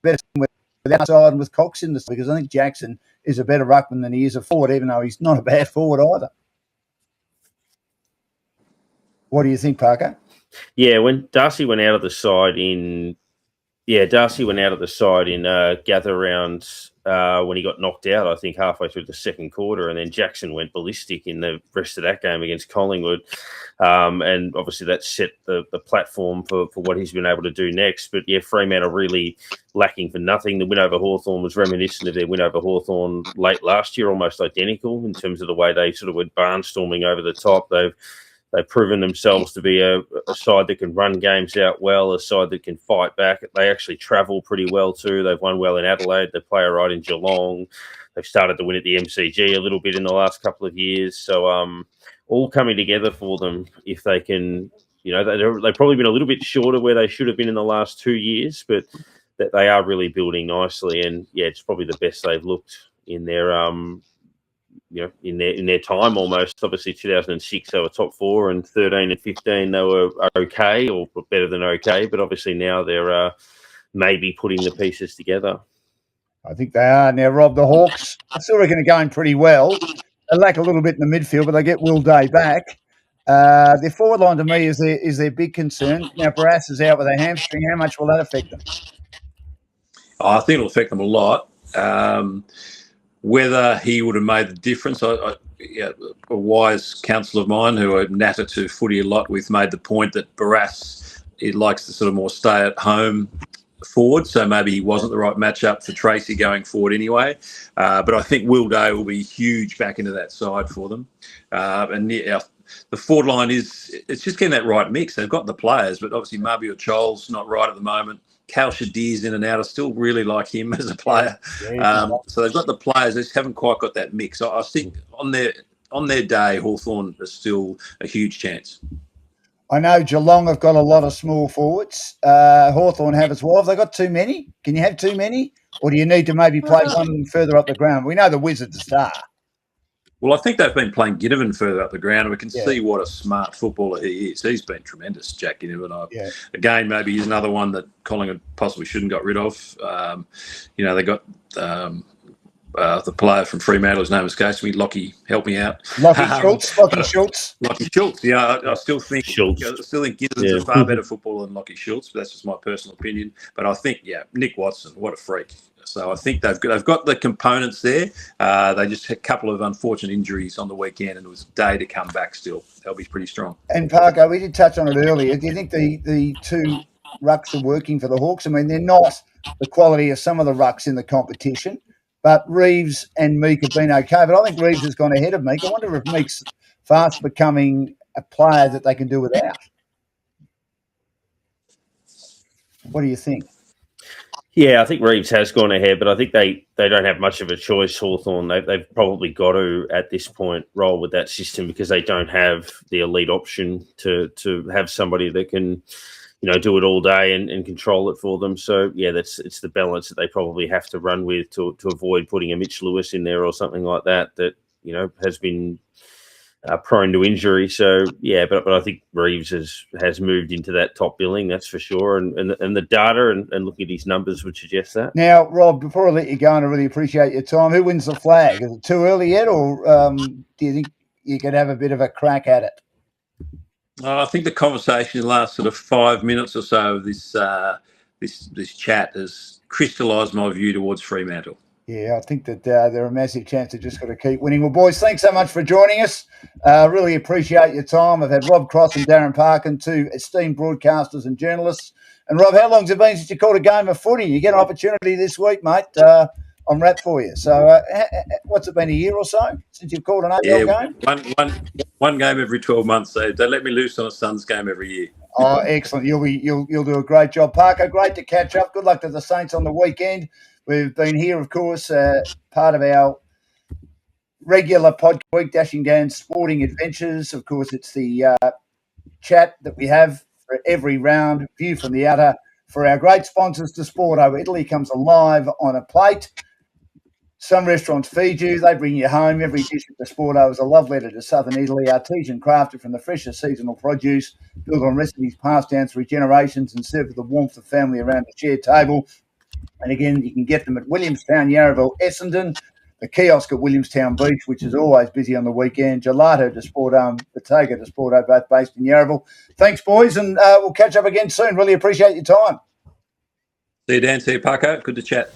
Better with outside and with Cox in this, because I think Jackson is a better ruckman than he is a forward, even though he's not a bad forward either. What do you think, Parker? Yeah, when Darcy went out of the side in gather rounds when he got knocked out, I think halfway through the second quarter, and then Jackson went ballistic in the rest of that game against Collingwood. And obviously that set the platform for what he's been able to do next. But yeah, Fremantle really lacking for nothing. The win over Hawthorn was reminiscent of their win over Hawthorn late last year, almost identical in terms of the way they sort of went barnstorming over the top. They've proven themselves to be a side that can run games out well, a side that can fight back. They actually travel pretty well too. They've won well in Adelaide. They play all right in Geelong. They've started to win at the MCG a little bit in the last couple of years. So all coming together for them if they can, they've probably been a little bit short of where they should have been in the last 2 years, but that they are really building nicely. And yeah, it's probably the best they've looked in their in their time almost. Obviously 2006 they were top four, and 13 and 15 they were okay, or better than okay, but obviously now they're maybe putting the pieces together. I think they are. Now, Rob, the Hawks, I still reckon are going pretty well. They lack a little bit in the midfield, but they get Will Day back. Their forward line to me is their big concern. Now, Barras is out with a hamstring. How much will that affect them? I think it'll affect them a lot. Whether he would have made the difference, a wise counsel of mine who I natter to footy a lot with made the point that Barras, he likes the sort of more stay-at-home forward, so maybe he wasn't the right matchup for Tracy going forward anyway. But I think Will Day will be huge back into that side for them. The forward line it's just getting that right mix. They've got the players, but obviously Mabior Chol's not right at the moment. Cal Shadir's in and out. I still really like him as a player. So they've got the players. They just haven't quite got that mix. I think on their day, Hawthorn is still a huge chance. I know Geelong have got a lot of small forwards. Hawthorn have as well. Have they got too many? Can you have too many? Or do you need to maybe play one further up the ground? We know the Wizard's a star. Well, I think they've been playing Ginnivan further up the ground. We can see what a smart footballer he is. He's been tremendous, Jack Ginnivan. Again, maybe he's another one that Collingwood possibly shouldn't got rid of. They got the player from Fremantle, his name escapes me. Lockie, help me out. Lockie Schultz. Lockie Schultz. Yeah, I still think Ginnivan's a far better footballer than Lockie Schultz, but that's just my personal opinion. But I think, Nick Watson, what a freak. So I think they've got the components there. They just had a couple of unfortunate injuries on the weekend, and it was a day to come back still. They'll be pretty strong. And Parker, we did touch on it earlier. Do you think the two rucks are working for the Hawks? I mean, they're not the quality of some of the rucks in the competition, but Reeves and Meek have been okay. But I think Reeves has gone ahead of Meek. I wonder if Meek's fast becoming a player that they can do without. What do you think? Yeah, I think Reeves has gone ahead, but I think they don't have much of a choice, Hawthorn. They've probably got to, at this point, roll with that system because they don't have the elite option to have somebody that can, do it all day and control it for them. So, yeah, it's the balance that they probably have to run with to avoid putting a Mitch Lewis in there or something like that, has been prone to injury. So, yeah, but I think Reeves has moved into that top billing, that's for sure. And the data and looking at his numbers would suggest that. Now, Rob, before I let you go, and I really appreciate your time, who wins the flag? Is it too early yet, or do you think you could have a bit of a crack at it? I think the conversation in the last sort of 5 minutes or so of this chat has crystallised my view towards Fremantle. Yeah, I think that they're a massive chance. They've just got to keep winning. Well, boys, thanks so much for joining us. Really appreciate your time. I've had Rob Cross and Darren Parkin, two esteemed broadcasters and journalists. And, Rob, how long's it been since you called a game of footy? You get an opportunity this week, mate. I'm wrapped for you. So what's it been, a year or so since you've called an AFL game? One game every 12 months. So they let me loose on a Suns game every year. Oh, excellent. You'll do a great job. Parker, great to catch up. Good luck to the Saints on the weekend. We've been here, of course, part of our regular podcast week, Dashing Dan's Sporting Adventures. Of course, it's the chat that we have for every round, view from the outer, for our great sponsors. Disporto Italy comes alive on a plate. Some restaurants feed you. They bring you home. Every dish at Disporto is a love letter to southern Italy, artisan crafted from the freshest seasonal produce, built on recipes passed down through generations and served with the warmth of family around the shared table. And again, you can get them at Williamstown, Yarraville, Essendon, the kiosk at Williamstown Beach, which is always busy on the weekend, Gelato Disporto and Bottega Disporto, both based in Yarraville. Thanks, boys, and we'll catch up again soon. Really appreciate your time. See you, Dan. See you, Paco. Good to chat.